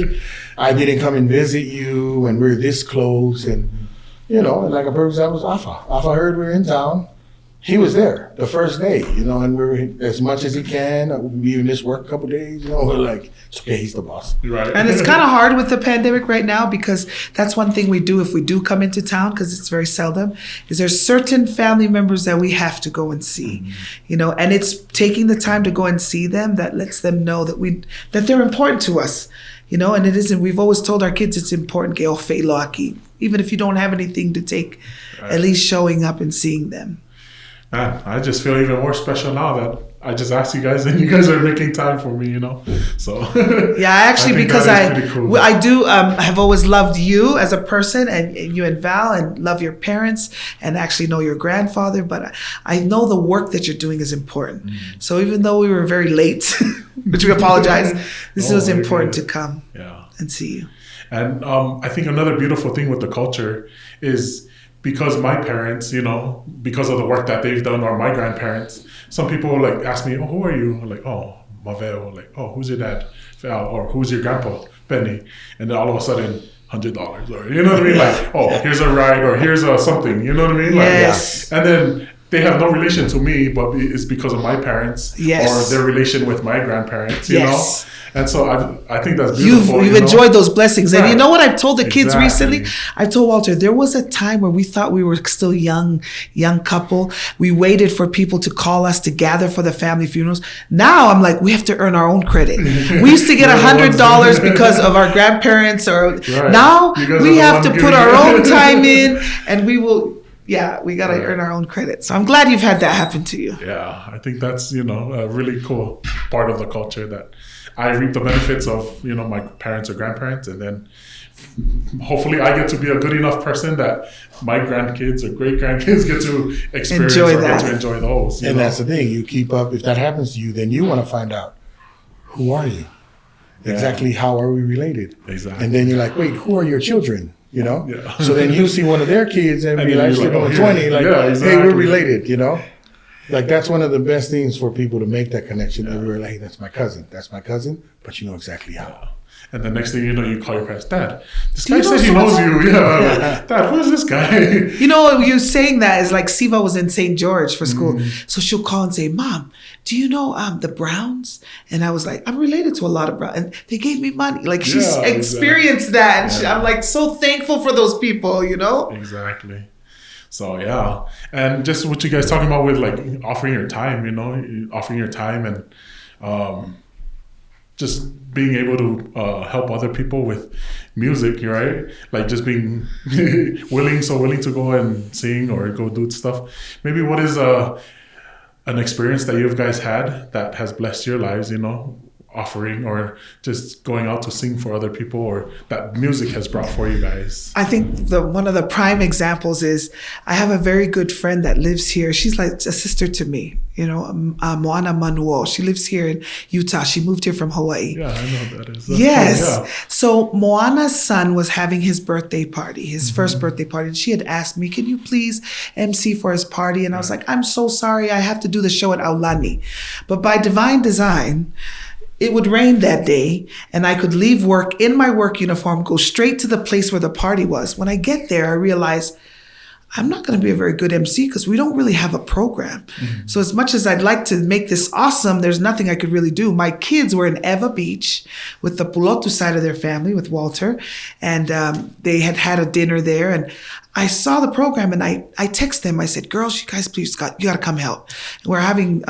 C: I didn't come and visit you and we're this close. And, like a perfect example was Afa. Afa heard we were in town. He was there the first day, and we were as much as he can. We missed work a couple of days, we're like, it's okay, he's the boss.
B: And it's kind of hard with the pandemic right now because that's one thing we do if we do come into town, because it's very seldom, is there's certain family members that we have to go and see, and it's taking the time to go and see them that lets them know that they're important to us, and it isn't, we've always told our kids it's important, even if you don't have anything to take, at least showing up and seeing them.
A: Man, I just feel even more special now that I just asked you guys, and you guys are making time for me, So
B: yeah, actually, because
A: cool.
B: I do have always loved you as a person, and you and Val, and love your parents, and actually know your grandfather. But I know the work that you're doing is important. Mm-hmm. So even though we were very late, which we apologize, this was important to come and see you.
A: And I think another beautiful thing with the culture is because my parents, because of the work that they've done, or my grandparents, some people like ask me, "Oh, who are you?" I'm like, "Oh, Maveo." Like, "Oh, who's your dad?" Or "Who's your grandpa?" Benny. And then all of a sudden, $100, or you know what I mean? Like, "Oh, here's a ride," or "Here's a something." You know what I mean? Like,
B: yes.
A: And then they have no relation to me, but it's because of my parents or their relation with my grandparents. You know. And so I think that's beautiful.
B: You've enjoyed those blessings. And you know what I've told the kids recently? I told Walter, there was a time where we thought we were still young couple. We waited for people to call us to gather for the family funerals. Now I'm like, we have to earn our own credit. We used to get $100 because of our grandparents. Now we have to put our own time in, and we will... Yeah, we got to earn our own credit. So I'm glad you've had that happen to you.
A: Yeah, I think that's, a really cool part of the culture that I reap the benefits of, my parents or grandparents. And then hopefully I get to be a good enough person that my grandkids or great grandkids get to experience get to enjoy those.
C: And that's the thing. You keep up. If that happens to you, then you want to find out, who are you? Yeah. Exactly how are we related?
A: Exactly.
C: And then you're like, wait, who are your children? So then you see one of their kids and be like, 20, like, hey, we're related, Like, that's one of the best things for people to make that connection. Yeah. We're like, hey, that's my cousin, but you know exactly how.
A: Yeah. And the next thing you know, you call your parents, Dad, this guy said he knows you. Yeah. Dad, who is this guy?
B: You saying that is like Siva was in St. George for school. Mm-hmm. So she'll call and say, Mom, do you know the Browns? And I was like, I'm related to a lot of Browns. And they gave me money. Like, she's experienced that. And I'm like so thankful for those people,
A: Exactly. So, yeah. And just what you guys talking about with like offering your time, and just being able to help other people with music, right? Like just being willing to go and sing or go do stuff. Maybe what is an experience that you guys had that has blessed your lives, offering or just going out to sing for other people, or that music has brought for you guys?
B: I think one of the prime examples is I have a very good friend that lives here. She's like a sister to me, Moana Manuo. She lives here in Utah. She moved here from Hawaii.
A: Yeah, I know who that is.
B: Yes. Cool, yeah. So Moana's son was having his birthday party, his first birthday party. And she had asked me, can you please MC for his party? And I was like, I'm so sorry. I have to do the show at Aulani. But by divine design, it would rain that day, and I could leave work in my work uniform, go straight to the place where the party was. When I get there, I realize I'm not going to be a very good MC because we don't really have a program. Mm-hmm. So as much as I'd like to make this awesome, there's nothing I could really do. My kids were in Eva Beach with the Pulotu side of their family, with Walter, and they had a dinner there. And I saw the program, and I texted them. I said, girls, you guys, please, you got to come help. And we're having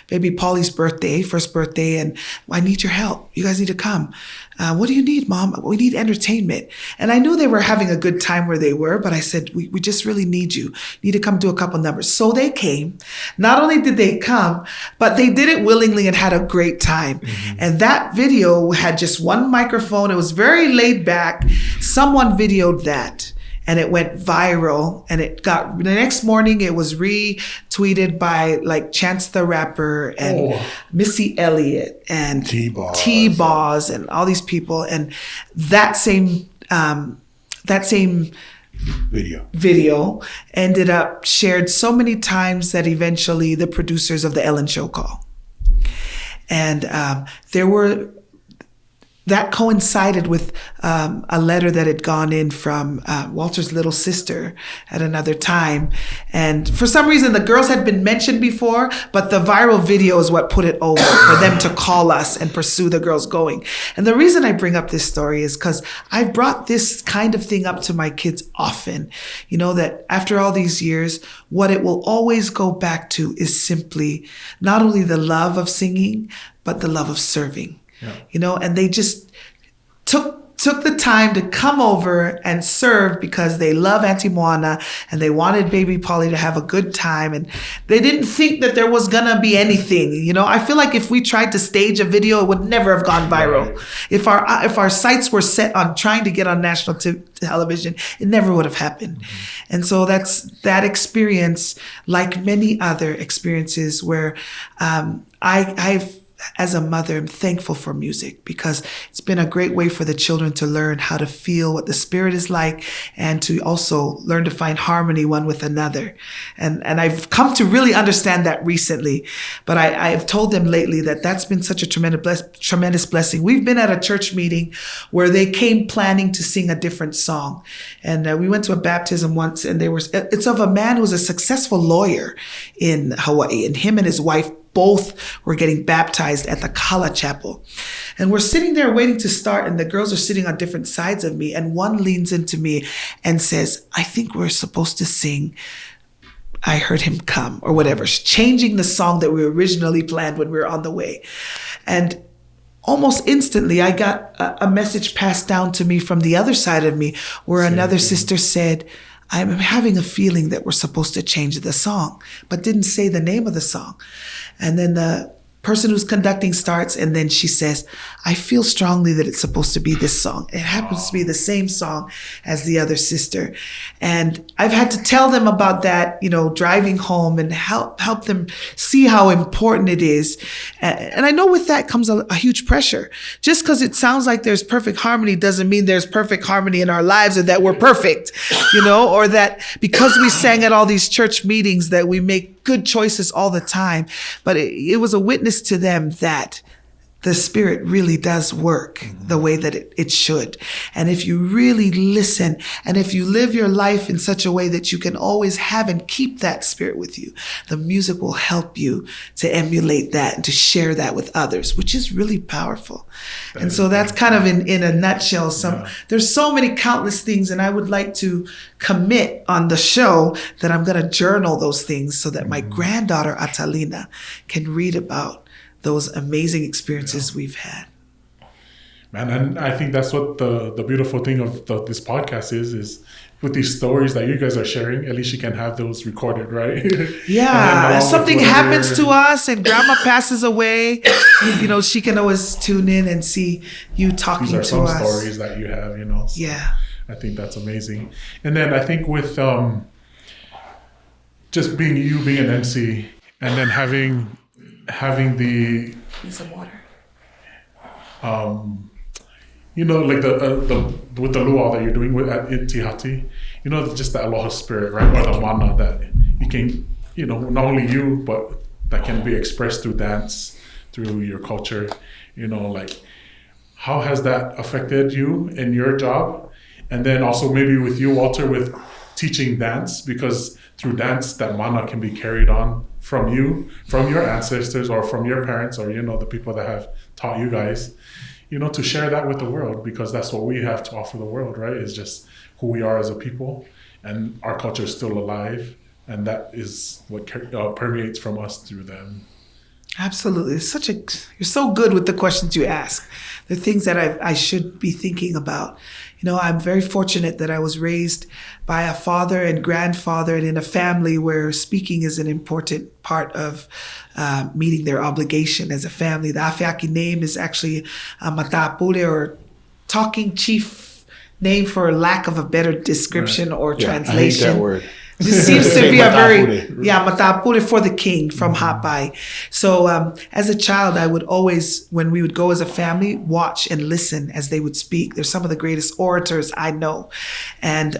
B: baby Polly's first birthday, and I need your help. You guys need to come. What do you need, Mom? We need entertainment. And I knew they were having a good time where they were, but I said, we just really need you. Need to come do a couple numbers. So they came. Not only did they come, but they did it willingly and had a great time. Mm-hmm. And that video had just one microphone. It was very laid back. Someone videoed that. And it went viral, and the next morning it was retweeted by like Chance the Rapper and Missy Elliott and T-Boz and all these people. And that same video ended up shared so many times that eventually the producers of the Ellen Show call. And that coincided with a letter that had gone in from Walter's little sister at another time. And for some reason, the girls had been mentioned before, but the viral video is what put it over for them to call us and pursue the girls going. And the reason I bring up this story is because I brought this kind of thing up to my kids often. That after all these years, what it will always go back to is simply not only the love of singing, but the love of serving. Yeah. And they just took took the time to come over and serve because they love Auntie Moana and they wanted baby Polly to have a good time. And they didn't think that there was going to be anything. You know, I feel like if we tried to stage a video, it would never have gone viral. Right. If our sights were set on trying to get on national television, it never would have happened. Mm-hmm. And so that experience, like many other experiences where I've as a mother, I'm thankful for music because it's been a great way for the children to learn how to feel what the spirit is like and to also learn to find harmony one with another. And I've come to really understand that recently, but I've told them lately that that's been such a tremendous blessing. We've been at a church meeting where they came planning to sing a different song. And we went to a baptism once and it's of a man who was a successful lawyer in Hawaii, and him and his wife both were getting baptized at the Kala Chapel. And we're sitting there waiting to start, and the girls are sitting on different sides of me, and one leans into me and says, I think we're supposed to sing I Heard Him Come, or whatever, changing the song that we originally planned when we were on the way. And almost instantly, I got a message passed down to me from the other side of me where another sister said, I'm having a feeling that we're supposed to change the song, but didn't say the name of the song. And then the person who's conducting starts, and then she says, I feel strongly that it's supposed to be this song. It happens to be the same song as the other sister. And I've had to tell them about that, you know, driving home and help them see how important it is. And I know with that comes a huge pressure. Just because it sounds like there's perfect harmony doesn't mean there's perfect harmony in our lives or that we're perfect, you know, or that because we sang at all these church meetings that we make good choices all the time. But it was a witness to them that the Spirit really does work the way that it should. And if you really listen, and if you live your life in such a way that you can always have and keep that Spirit with you, the music will help you to emulate that and to share that with others, which is really powerful. And so that's kind of in a nutshell. There's so many countless things, and I would like to commit on the show that I'm going to journal those things so that my granddaughter Atalina can read about those amazing experiences we've had.
A: Man, and I think that's what the beautiful thing of this podcast is with these stories that you guys are sharing, at least you can have those recorded, right?
B: Yeah, if something happens to us and grandma passes away, you know, she can always tune in and see you talking to us.
A: These are some stories that you have, you know. So
B: yeah.
A: I think that's amazing. And then I think with just being an MC and then having the
B: need some water.
A: You know, like the with the luau that you're doing with at Itihati, you know, just the aloha spirit, right, or the mana that you can, you know, not only you but that can be expressed through dance, through your culture. You know, like how has that affected you in your job, and then also maybe with you, Walter, with teaching dance, because through dance that mana can be carried on from you, from your ancestors, or from your parents, or, you know, the people that have taught you guys, you know, to share that with the world, because that's what we have to offer the world, right? Is just who we are as a people, and our culture is still alive, and that is what permeates from us through them.
B: Absolutely. You're so good with the questions you ask. The things that I should be thinking about. You know, I'm very fortunate that I was raised by a father and grandfather and in a family where speaking is an important part of meeting their obligation as a family. The Afeaki name is actually Matapule, or talking chief name for lack of a better description or translation.
C: I hate that word.
B: This seems to be a matapule for the king from Hapai. So as a child, I would always, when we would go as a family, watch and listen as they would speak. They're some of the greatest orators I know. And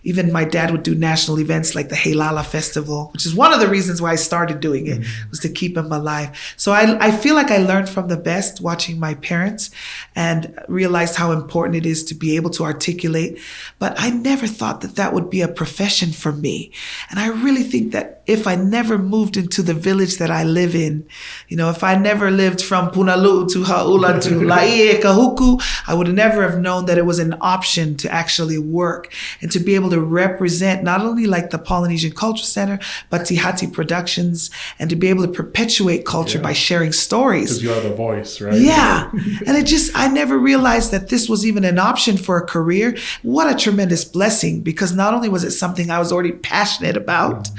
B: even my dad would do national events like the Heilala Festival, which is one of the reasons why I started doing it, was to keep him alive. So I feel like I learned from the best watching my parents and realized how important it is to be able to articulate. But I never thought that would be a profession for me. And I really think that if I never moved into the village that I live in, if I never lived from Punalu to Ha'ula to Laie Kahuku, I would never have known that it was an option to actually work and to be able to represent not only like the Polynesian Culture Center, but Tihati Productions, and to be able to perpetuate culture by sharing stories.
A: Because you are the voice, right?
B: Yeah. And I never realized that this was even an option for a career. What a tremendous blessing, because not only was it something I was already passionate about,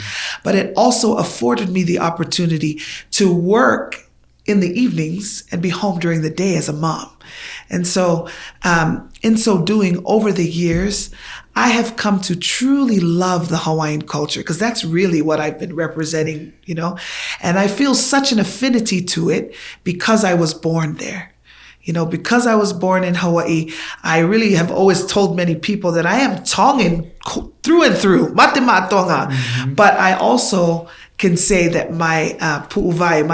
B: but it also afforded me the opportunity to work in the evenings and be home during the day as a mom. And so in so doing, over the years, I have come to truly love the Hawaiian culture, because that's really what I've been representing, and I feel such an affinity to it because I was born there. Because I was born in Hawaii, I really have always told many people that I am Tongan through and through, Matema Tonga. But I also can say that my pu'uvai,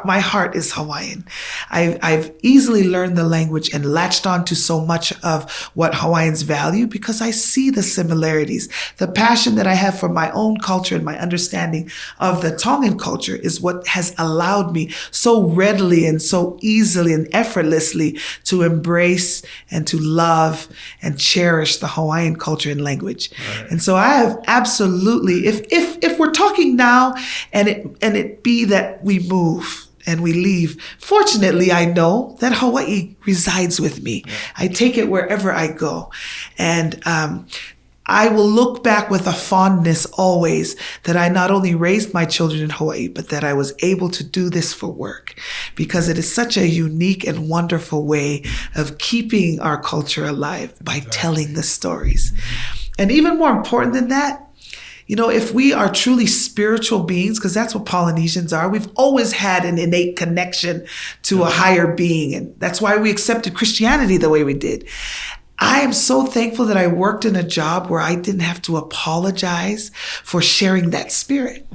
B: my heart is Hawaiian. I've easily learned the language and latched on to so much of what Hawaiians value because I see the similarities. The passion that I have for my own culture and my understanding of the Tongan culture is what has allowed me so readily and so easily and effortlessly to embrace and to love and cherish the Hawaiian culture and language. Right. And so I have absolutely, if we're talking now, and it be that we move and we leave, fortunately, I know that Hawaii resides with me. Yeah. I take it wherever I go. And I will look back with a fondness always that I not only raised my children in Hawaii, but that I was able to do this for work, because it is such a unique and wonderful way of keeping our culture alive by telling the stories. And even more important than that, if we are truly spiritual beings, because that's what Polynesians are, we've always had an innate connection to a higher being. And that's why we accepted Christianity the way we did. I am so thankful that I worked in a job where I didn't have to apologize for sharing that spirit,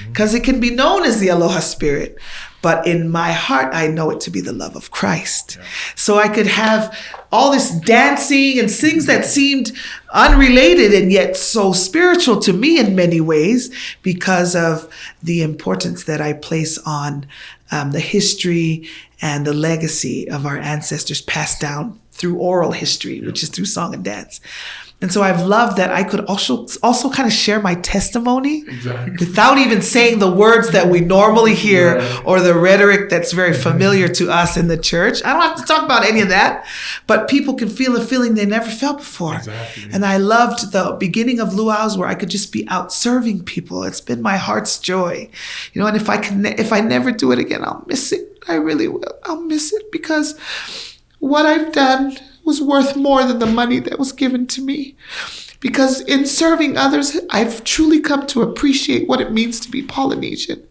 B: because it can be known as the Aloha spirit. But in my heart, I know it to be the love of Christ. Yeah. So I could have all this dancing and things that seemed unrelated and yet so spiritual to me in many ways, because of the importance that I place on the history and the legacy of our ancestors passed down through oral history, which is through song and dance. And so I've loved that I could also kind of share my testimony without even saying the words that we normally hear or the rhetoric that's very familiar to us in the church. I don't have to talk about any of that, but people can feel a feeling they never felt before. Exactly. And I loved the beginning of luau's where I could just be out serving people. It's been my heart's joy, and if I never do it again, I'll miss it. I really will. I'll miss it, because what I've done was worth more than the money that was given to me. Because in serving others, I've truly come to appreciate what it means to be Polynesian,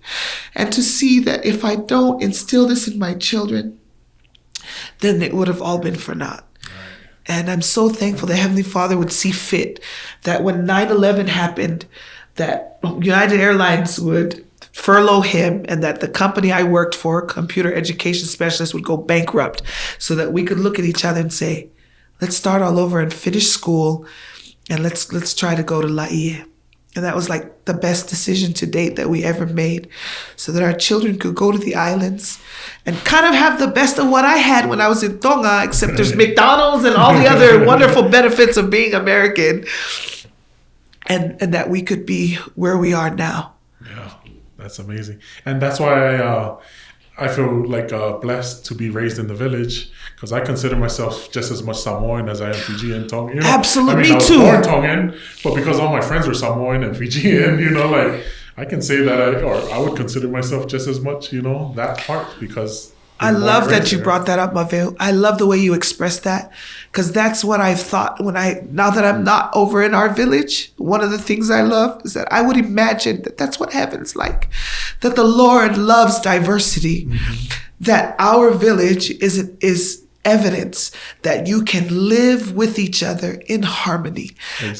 B: and to see that if I don't instill this in my children, then it would have all been for naught. Right. And I'm so thankful that Heavenly Father would see fit that when 9/11 happened, that United Airlines would furlough him, and that the company I worked for, computer education specialist, would go bankrupt, so that we could look at each other and say, let's start all over and finish school, and let's try to go to Laie. And that was like the best decision to date that we ever made, so that our children could go to the islands and kind of have the best of what I had when I was in Tonga, except there's McDonald's and all the other wonderful benefits of being American, and that we could be where we are now.
A: Yeah. That's amazing. And that's why I feel like blessed to be raised in the village, because I consider myself just as much Samoan as I am Fijian Tongan.
B: Absolutely,
A: I was
B: too.
A: born Tongan, but because all my friends were Samoan and Fijian, I can say that I would consider myself just as much, that part, because
B: I love that you brought that up, Maveo. I love the way you expressed that, because that's what I thought now that I'm not over in our village. One of the things I love is that I would imagine that that's what heaven's like, that the Lord loves diversity, that our village is evidence that you can live with each other in harmony,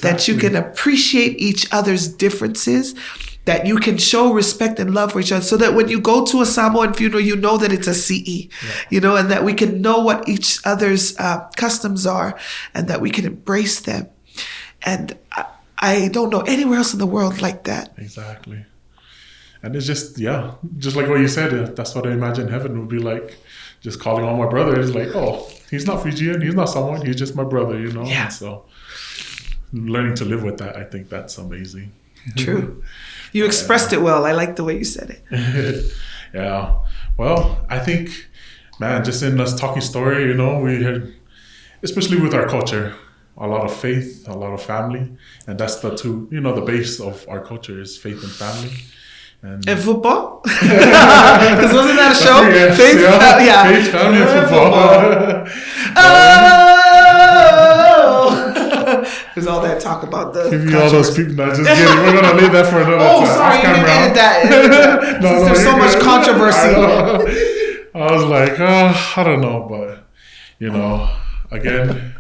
B: that you can appreciate each other's differences, that you can show respect and love for each other, so that when you go to a Samoan funeral, you know that it's a CE, and that we can know what each other's customs are, and that we can embrace them. And I don't know anywhere else in the world like that.
A: Exactly. And it's just like what you said, that's what I imagine heaven would be like. Just calling on my brother is like, oh, he's not Fijian, he's not someone, he's just my brother, you know?
B: Yeah.
A: And so learning to live with that, I think that's amazing.
B: True. You expressed it well. I like the way you said it.
A: Yeah. Well, I think, man, just in us talking story, you know, we had, especially with our culture, a lot of faith, a lot of family. And that's the two, you know, the base of our culture is faith and family. And
B: football? Because wasn't that a show?
A: Yes,
B: Faith,
A: Faith, family, and football.
B: There's all that talk about the.
A: Give you all those people. No, just kidding. We're gonna leave that for another time.
B: Sorry, you edit that. There's so much controversy.
A: I was like, I don't know, but you know, again,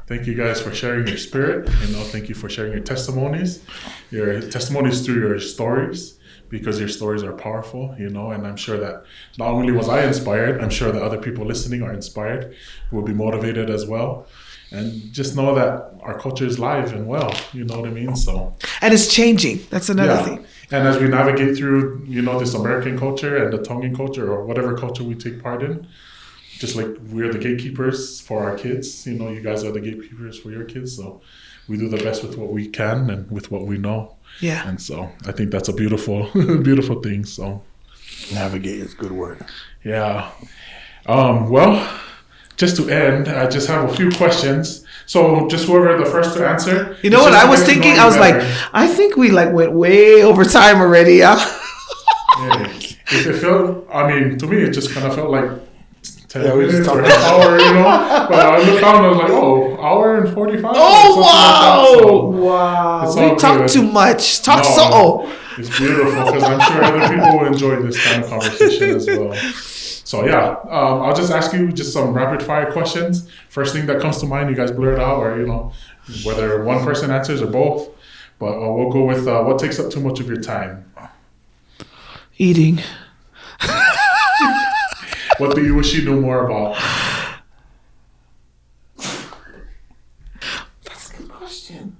A: thank you guys for sharing your spirit. You know, thank you for sharing your testimonies through your stories. Because your stories are powerful, you know, and I'm sure that not only was I inspired, I'm sure that other people listening are inspired, will be motivated as well. And just know that our culture is live and well, you know what I mean? So, and
B: it's changing. That's another thing.
A: And as we navigate through, you know, this American culture and the Tongan culture or whatever culture we take part in, just like we're the gatekeepers for our kids, you know, you guys are the gatekeepers for your kids. So we do the best with what we can and with what we know.
B: Yeah.
A: And so I think that's a beautiful, beautiful thing. So
C: navigate is a good word.
A: Yeah. Well, just to end, I just have a few questions. So just whoever the first to answer.
B: You know what I was thinking? I was like, I think we went way over time already. Yeah.
A: If it felt, I mean, to me, it just kind of felt like 10 minutes or an
C: about
A: hour, you know. But I looked down and I was like, hour and 45.
B: Oh, wow.
A: Like that. So
B: wow. We talk too much.
A: It's beautiful because I'm sure other people will enjoy this kind of conversation as well. So yeah, I'll just ask you just some rapid fire questions. First thing that comes to mind, you guys blurt out, or you know, whether one person answers or both. But we'll go with what takes up too much of your time.
B: Eating.
A: What do you wish you knew more about?
B: That's a good question.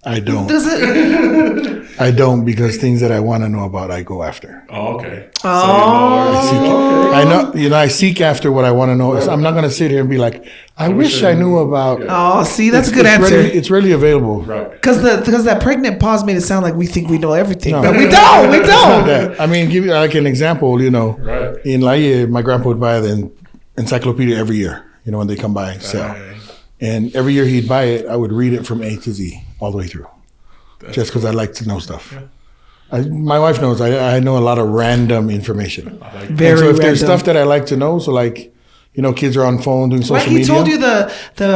C: I don't.
B: Does it?
C: I don't, because things that I want to know about, I go after.
A: Oh, okay.
C: I know, you know, I seek after what I want to know. I'm not going to sit here and be like, I wish I knew about.
B: Yeah. Oh, see, that's a good answer.
C: It's really available.
A: Right.
B: Because that pregnant pause made it sound like we think we know everything,
C: No.
B: but we don't. We
C: It's not
B: don't.
C: that. I mean, give you like an example, you know,
A: Right.
C: in Laie, my grandpa would buy the encyclopedia every year, you know, when they come by and sell.
A: Right.
C: And every year he'd buy it, I would read it from A to Z, all the way through. Just because I like to know stuff. Yeah. My wife knows I know a lot of random information.
B: Very
C: so if
B: random.
C: there's stuff that I like to know, so like, you know, kids are on phone doing social media.
B: He told you the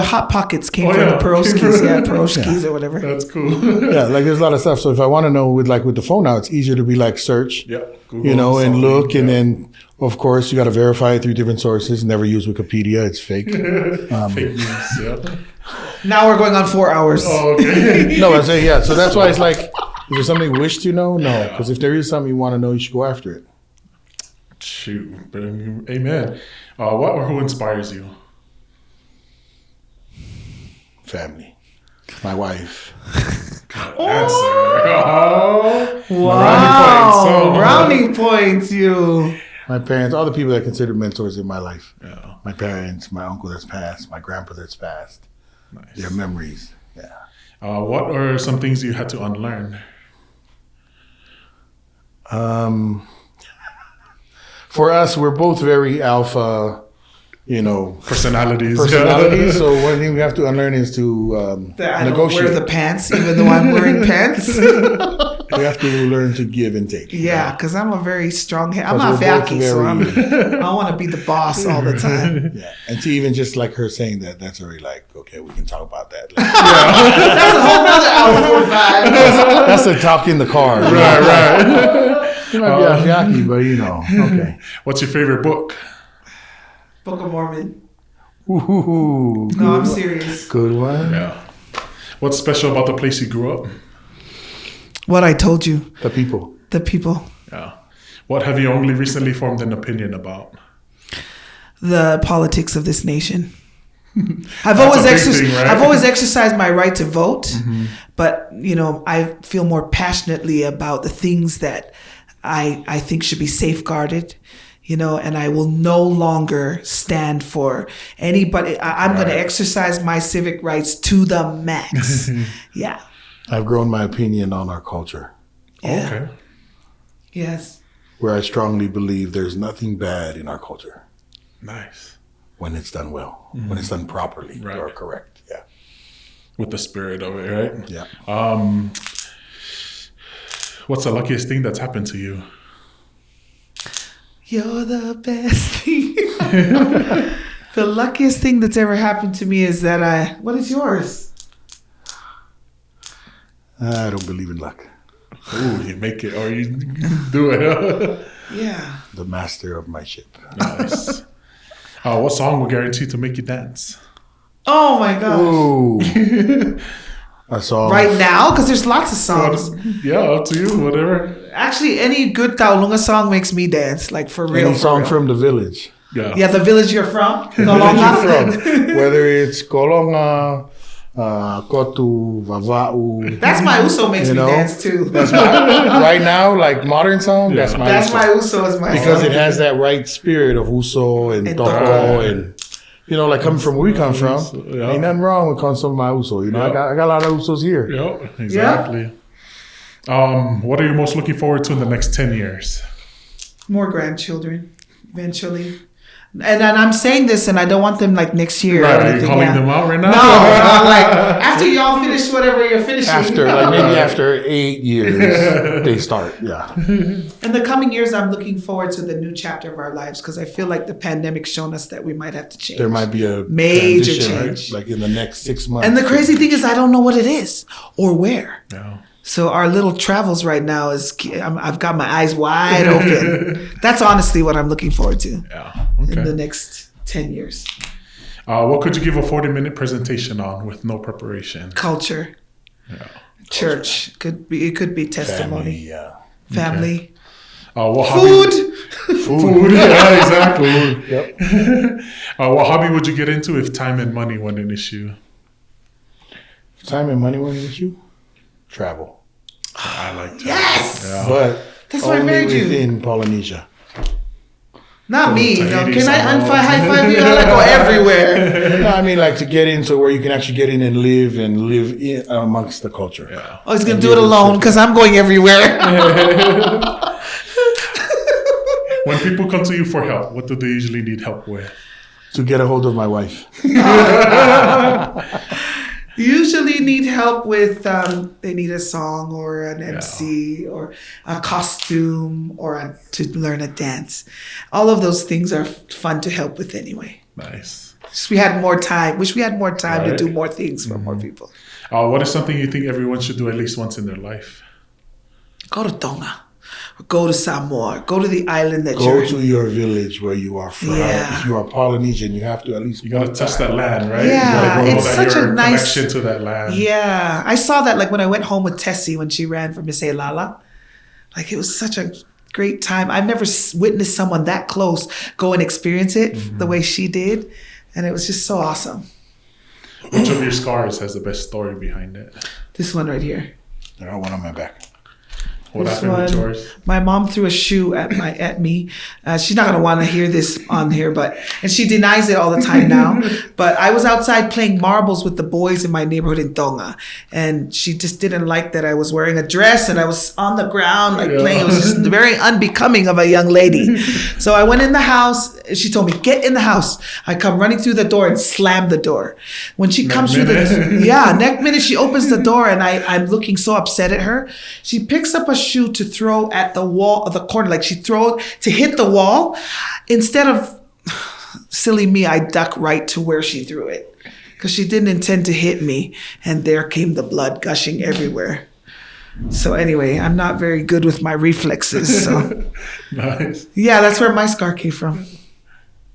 B: Hot Pockets came from the Peroskis. Yeah, Peroskis or whatever.
A: That's cool.
C: Yeah, like there's a lot of stuff. So if I want to know with the phone now, it's easier to be like search,
A: Google,
C: you know, and look.
A: Yeah.
C: And then, of course, you got to verify it through different sources. Never use Wikipedia. It's fake.
A: Fake news, yeah.
B: Now we're going on 4 hours.
A: Oh, okay.
C: No, I say, yeah. So that's why it's like, is there something you wish to know? No. Because if there is something you want to know, you should go after it.
A: Shoot. Amen. What or who inspires you?
C: Family. My wife.
A: Answer.
B: Wow. Brownie points, you.
C: My parents, all the people that I consider mentors in my life.
A: Yeah.
C: My parents, my uncle that's passed, my grandpa that's passed.
A: Nice.
C: Their memories. Yeah.
A: What are some things you had to unlearn?
C: For us, we're both very alpha, you know,
A: Personalities.
C: So one thing we have to unlearn is to
B: I don't
C: negotiate.
B: wear the pants, even though I'm wearing pants.
C: We have to learn to give and take.
B: Yeah, because I'm a very strong head. I'm not
C: Because we're both
B: vacuum, so
C: very-
B: I want to be the boss all the time.
C: Yeah. And to even just like her saying that, that's already like, okay, we can talk about that. Like,
B: That's a whole other hour for vibe.
C: that's a talk in the car.
A: Right.
C: You might be Afiaki, but you know, okay.
A: What's your favorite book?
B: Book of Mormon.
C: Ooh,
B: No, I'm serious.
C: good one.
A: Yeah. What's special about the place you grew up?
B: What I told you,
C: The people.
B: the people,
A: Yeah. What have you only recently formed an opinion about?
B: the politics of this nation. I've
A: That's
B: always
A: a big thing, right?
B: I've always exercised my right to vote, but I feel more passionately about the things that I think should be safeguarded. And I will no longer stand for anybody. I'm going to exercise my civic rights to the max. Yeah.
C: I've grown my opinion on our culture,
B: Yeah.
A: Okay.
B: Yes.
C: where I strongly believe there's nothing bad in our culture
A: Nice.
C: when it's done well, when it's done properly
A: Right.
C: or correct. Yeah.
A: With the spirit of it, right?
C: Yeah.
A: What's the luckiest thing that's happened to you?
B: You're the best thing. The luckiest thing that's ever happened to me is that what is yours?
C: I don't believe in luck.
A: Ooh, you make it or you do it.
B: Yeah.
C: The master of my ship.
A: Nice. What song will guarantee to make you dance?
B: Oh my gosh.
C: Ooh. A song.
B: Right now? Because there's lots of songs.
A: Yeah, up to you, whatever.
B: Actually, any good Taulunga song makes me dance, like for real.
C: Any
B: for
C: song
B: real.
C: from the village.
B: Yeah, the village you're from.
C: Where
B: Taulunga.
C: you from? Whether it's Kolonga, Kotu, Vava'u.
B: That's my Uso makes
C: You
B: me
C: know?
B: dance too.
C: That's my, right now, like modern song,
A: Yeah.
C: that's my
B: That's
C: Uso.
B: my Uso is my
C: Because
B: song.
C: it has that right spirit of Uso and
B: And
C: Toko
B: Toko.
C: and like coming from where we come from,
A: Yeah.
C: ain't nothing wrong with calling some of my Uso. I
A: Yeah.
C: got a lot of Usos here.
A: Yep, exactly. What are you most looking forward to in the next 10 years?
B: More grandchildren, eventually. And I'm saying this, and I don't want them like next year. or
A: Are you
B: anything,
A: calling
B: yeah.
A: them out right now?
B: No, like after y'all finish whatever you're finishing.
C: Maybe after 8 years, they start. Yeah.
B: In the coming years, I'm looking forward to the new chapter of our lives because I feel like the pandemic's shown us that we might have to change.
C: There might be a
B: Major
C: transition,
B: change.
C: right? Like in the next 6 months.
B: And the crazy thing is, I don't know what it is or where.
A: No.
B: So our little travels right now I've got my eyes wide open. That's honestly what I'm looking forward to
A: Yeah.
B: in the
A: Okay.
B: next 10 years.
A: What could you give a 40-minute presentation on with no preparation?
B: Culture,
A: Yeah.
B: church, it could be testimony,
C: family, yeah.
B: family,
A: What
B: food.
A: hobby? Food. Yeah, exactly.
C: Yep.
A: What hobby would you get into if time and money weren't an issue?
C: Time and money weren't an issue. Travel.
A: I like to.
B: Yes!
A: Yeah.
C: But
B: That's why I
C: only
B: married you.
C: within Polynesia.
B: Not me. No.
A: Tahiti,
B: Can I
A: Samoa.
B: high five you? I like go everywhere.
C: No, I mean like to get into where you can actually get in and live in, amongst the culture.
A: Yeah.
B: Oh, he's gonna
C: And
B: do
C: be
B: it
C: able to
B: alone
C: sit-
B: because I'm going everywhere.
A: When people come to you for help, what do they usually need help with?
C: To get a hold of my wife.
B: Usually need help with they need a song or an MC or a costume or to learn a dance. All of those things are fun to help with anyway.
A: Nice.
B: Wish we had more time to
A: Right.
B: do more things for more people.
A: What is something you think everyone should do at least once in their life?
B: Go to Tonga. Or go to Samoa. Go to the island that
C: Go
B: you're
C: to your village where you are from.
B: Yeah.
C: If you are Polynesian, you have to at least
A: You gotta touch that land, right?
B: Yeah,
A: you gotta go
B: it's
A: that
B: such a
A: your
B: nice-
A: connection to that land.
B: Yeah, I saw that like when I went home with Tessie when she ran for Miss Lala. Like it was such a great time. I've never witnessed someone that close go and experience it the way she did, and it was just so awesome.
A: Which of your scars has the best story behind it?
B: This one right here.
C: I got one on my back.
A: What
B: This
A: happened with
B: one.
A: yours?
B: My mom threw a shoe at me. She's not gonna want to hear this on here, and she denies it all the time now. But I was outside playing marbles with the boys in my neighborhood in Tonga, and she just didn't like that I was wearing a dress and I was on the ground like playing. It was just very unbecoming of a young lady. So I went in the house. She told me, "Get in the house." I come running through the door and slam the door. When she comes through next minute she opens the door and I'm looking so upset at her. She picks up a shoe to throw at the wall of the corner, like she throw to hit the wall. Instead of silly me, I duck right to where she threw it because she didn't intend to hit me, and there came the blood gushing everywhere. So anyway, I'm not very good with my reflexes. So
A: Nice.
B: yeah, that's where my scar came from.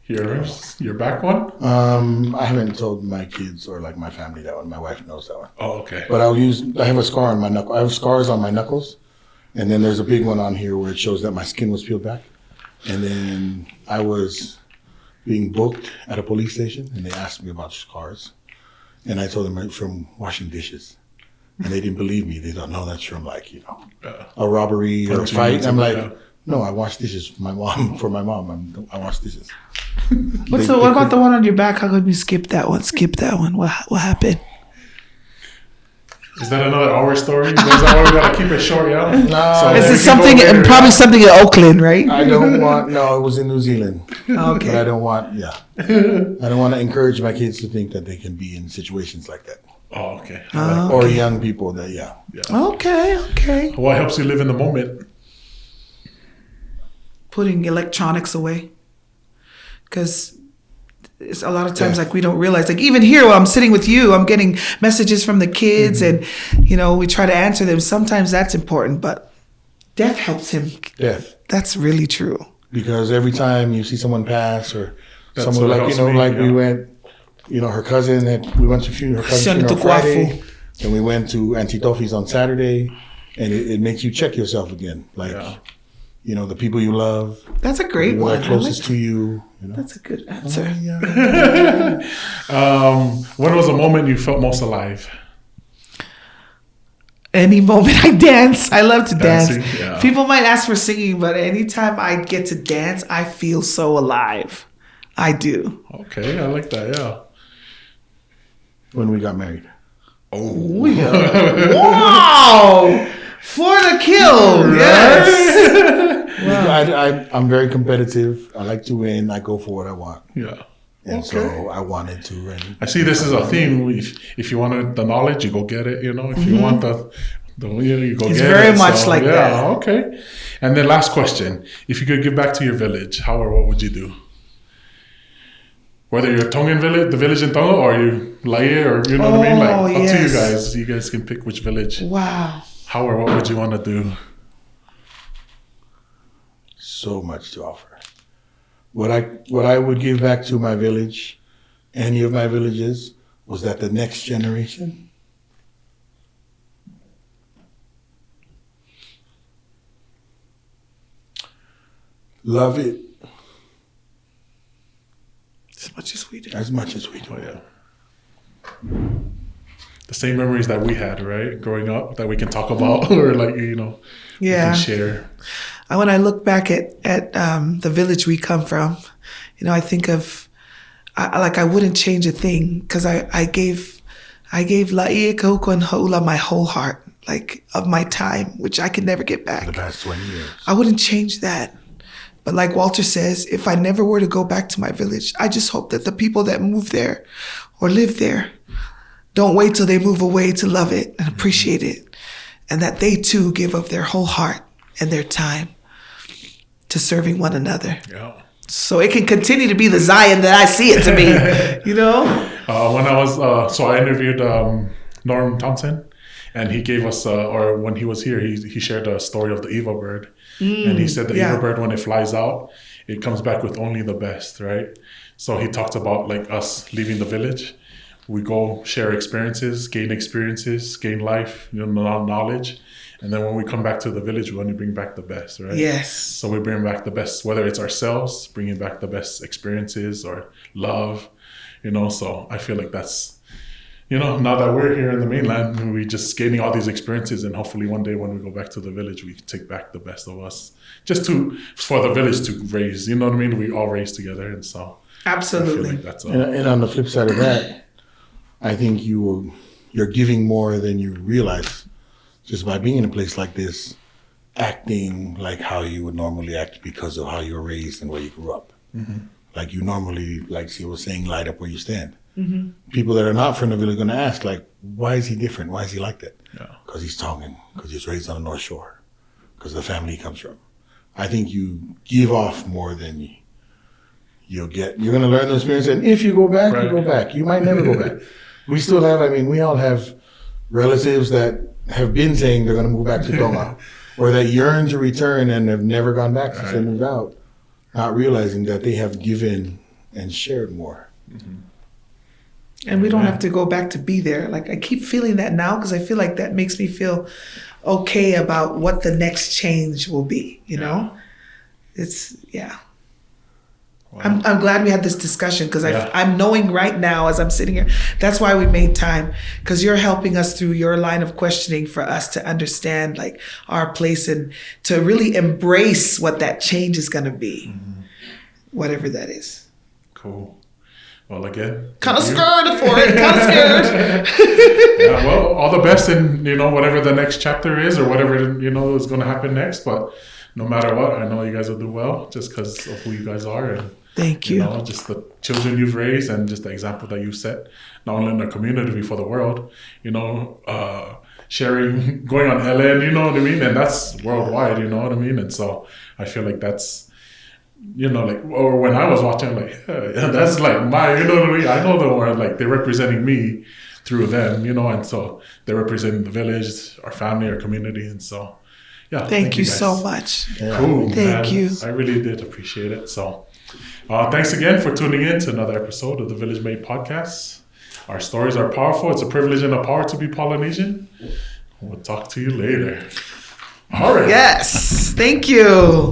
A: Your back one?
C: I haven't told my kids or like my family that one. My wife knows that one.
A: Oh, okay.
C: But I have a scar on my knuckle. I have scars on my knuckles. And then there's a big one on here where it shows that my skin was peeled back. And then I was being booked at a police station, and they asked me about scars, and I told them it's from washing dishes, and they didn't believe me. They thought, no, that's from like a robbery or a fight. I'm like, no, I wash dishes for my mom. I wash dishes.
B: What about the one on your back? How come you skip that one? Skip that one. What happened?
A: Is that another hour story? Is that why we gotta keep it short, yeah?
C: No.
A: So
B: Is this something? Probably something in Oakland, right?
C: I don't want. No, it was in New Zealand.
B: Okay.
C: But I don't want. Yeah. I don't want to encourage my kids to think that they can be in situations like that.
A: Oh, okay.
C: Or young people that. Yeah.
B: Okay.
A: What helps you live in the moment?
B: Putting electronics away, because it's a lot of times like we don't realize, like even here while I'm sitting with you, I'm getting messages from the kids, and we try to answer them. Sometimes that's important, but death helps him.
C: Death.
B: That's really true.
C: Because every time you see someone pass, or
A: That's
C: someone
A: what
C: like
A: helps me,
C: we went, her cousin we went to her cousin's funeral Friday, and we went to Auntie Tofi's on Saturday, and it makes you check yourself again, like. The people you love.
B: That's a great one.
C: That are closest to you.
B: That's a good answer.
A: When was the moment you felt most alive?
B: Any moment I dance. I love to
A: Dancing,
B: dance.
A: yeah.
B: People might ask for singing, but anytime I get to dance, I feel so alive. I do.
A: Okay, I like that, yeah.
C: When we got married.
A: Oh,
B: yeah. Wow! For the kill, yes.
C: Wow. I'm very competitive. I like to win. I go for what I want.
A: Yeah.
C: And so I wanted to. And
A: I see this is a theme. If you want the knowledge, you go get it. If you want the you go
B: it's
A: get it.
B: It's very much like that.
A: Yeah, okay. And then last question. If you could give back to your village, how or what would you do? Whether you're Tongan village, the village in Tonga, or you Laie, or what I mean? Like, up to you guys. You guys can pick which village.
B: Wow.
A: How or what would you want to do?
C: So much to offer. What I would give back to my village, any of my villages, was that the next generation love it
B: as much as we do.
C: As much as we do.
A: Oh, yeah. The same memories that we had, right? Growing up that we can talk about or we can share.
B: When I look back at the village we come from, I think of, I wouldn't change a thing, because I gave Laie Kauko and Haula my whole heart, of my time, which I could never get back.
C: The past 20 years.
B: I wouldn't change that. But like Walter says, if I never were to go back to my village, I just hope that the people that move there or live there don't wait till they move away to love it and appreciate it. And that they too give of their whole heart and their time to serving one another.
A: Yeah.
B: So it can continue to be the Zion that I see it to be,
A: When I was, I interviewed Norm Thompson, and he gave us, or when he was here, he shared a story of the Eva bird. And he said the Eva bird, when it flies out, it comes back with only the best, right? So he talked about us leaving the village. We go share experiences, gain life, knowledge. And then when we come back to the village, we want to bring back the best, right?
B: Yes.
A: So we bring back the best, whether it's ourselves, bringing back the best experiences or love, So I feel like that's, now that we're here in the mainland, we just gaining all these experiences, and hopefully one day when we go back to the village, we can take back the best of us, just for the village to raise, you know what I mean? We all raise together, and so
B: absolutely.
A: I feel like that's
C: and on the flip side of that, I think you're giving more than you realize just by being in a place like this, acting like how you would normally act because of how you were raised and where you grew up. Mm-hmm. Like you normally, like she was saying, light up where you stand. Mm-hmm. People that are not from the village are going to ask, why is he different? Why is he like that? Because he's Tongan, because he's raised on the North Shore, because of the family he comes from. I think you give off more than you'll get. You're going to learn the experience, and if you go back, you go back. You might never go back. We still have, we all have relatives that have been saying they're going to move back to Tonga, or that yearn to return and have never gone back since they moved out, not realizing that they have given and shared more.
A: Mm-hmm.
B: And we don't have to go back to be there. I keep feeling that now, because I feel like that makes me feel okay about what the next change will be, It's, I'm glad we had this discussion because
A: Yeah.
B: I'm knowing right now as I'm sitting here. That's why we made time, because you're helping us through your line of questioning for us to understand like our place and to really embrace what that change is going to be, whatever that is.
A: Cool. Well, again,
B: Kind of
A: thank you.
B: scared for it. Kind of scared.
A: Yeah, well, all the best in, whatever the next chapter is or whatever, is going to happen next. But no matter what, I know you guys will do well just because of who you guys are. And,
B: Thank you.
A: Just the children you've raised and just the example that you set, not only in the community, but for the world, sharing, going on LN, you know what I mean? And that's worldwide, you know what I mean? And so I feel like that's, or when I was watching, like, yeah, that's like my, you know what I mean? I know the word, like, they're representing me through them, and so they're representing the village, our family, our community. And so, yeah.
B: Thank you
A: guys.
B: so much.
C: Yeah.
A: Cool.
B: Thank
A: man.
B: you.
A: I really did appreciate it. So, thanks again for tuning in to another episode of the Village Made Podcast. Our stories are powerful. It's a privilege and a power to be Polynesian. We'll talk to you later. All right.
B: Yes. Thank you.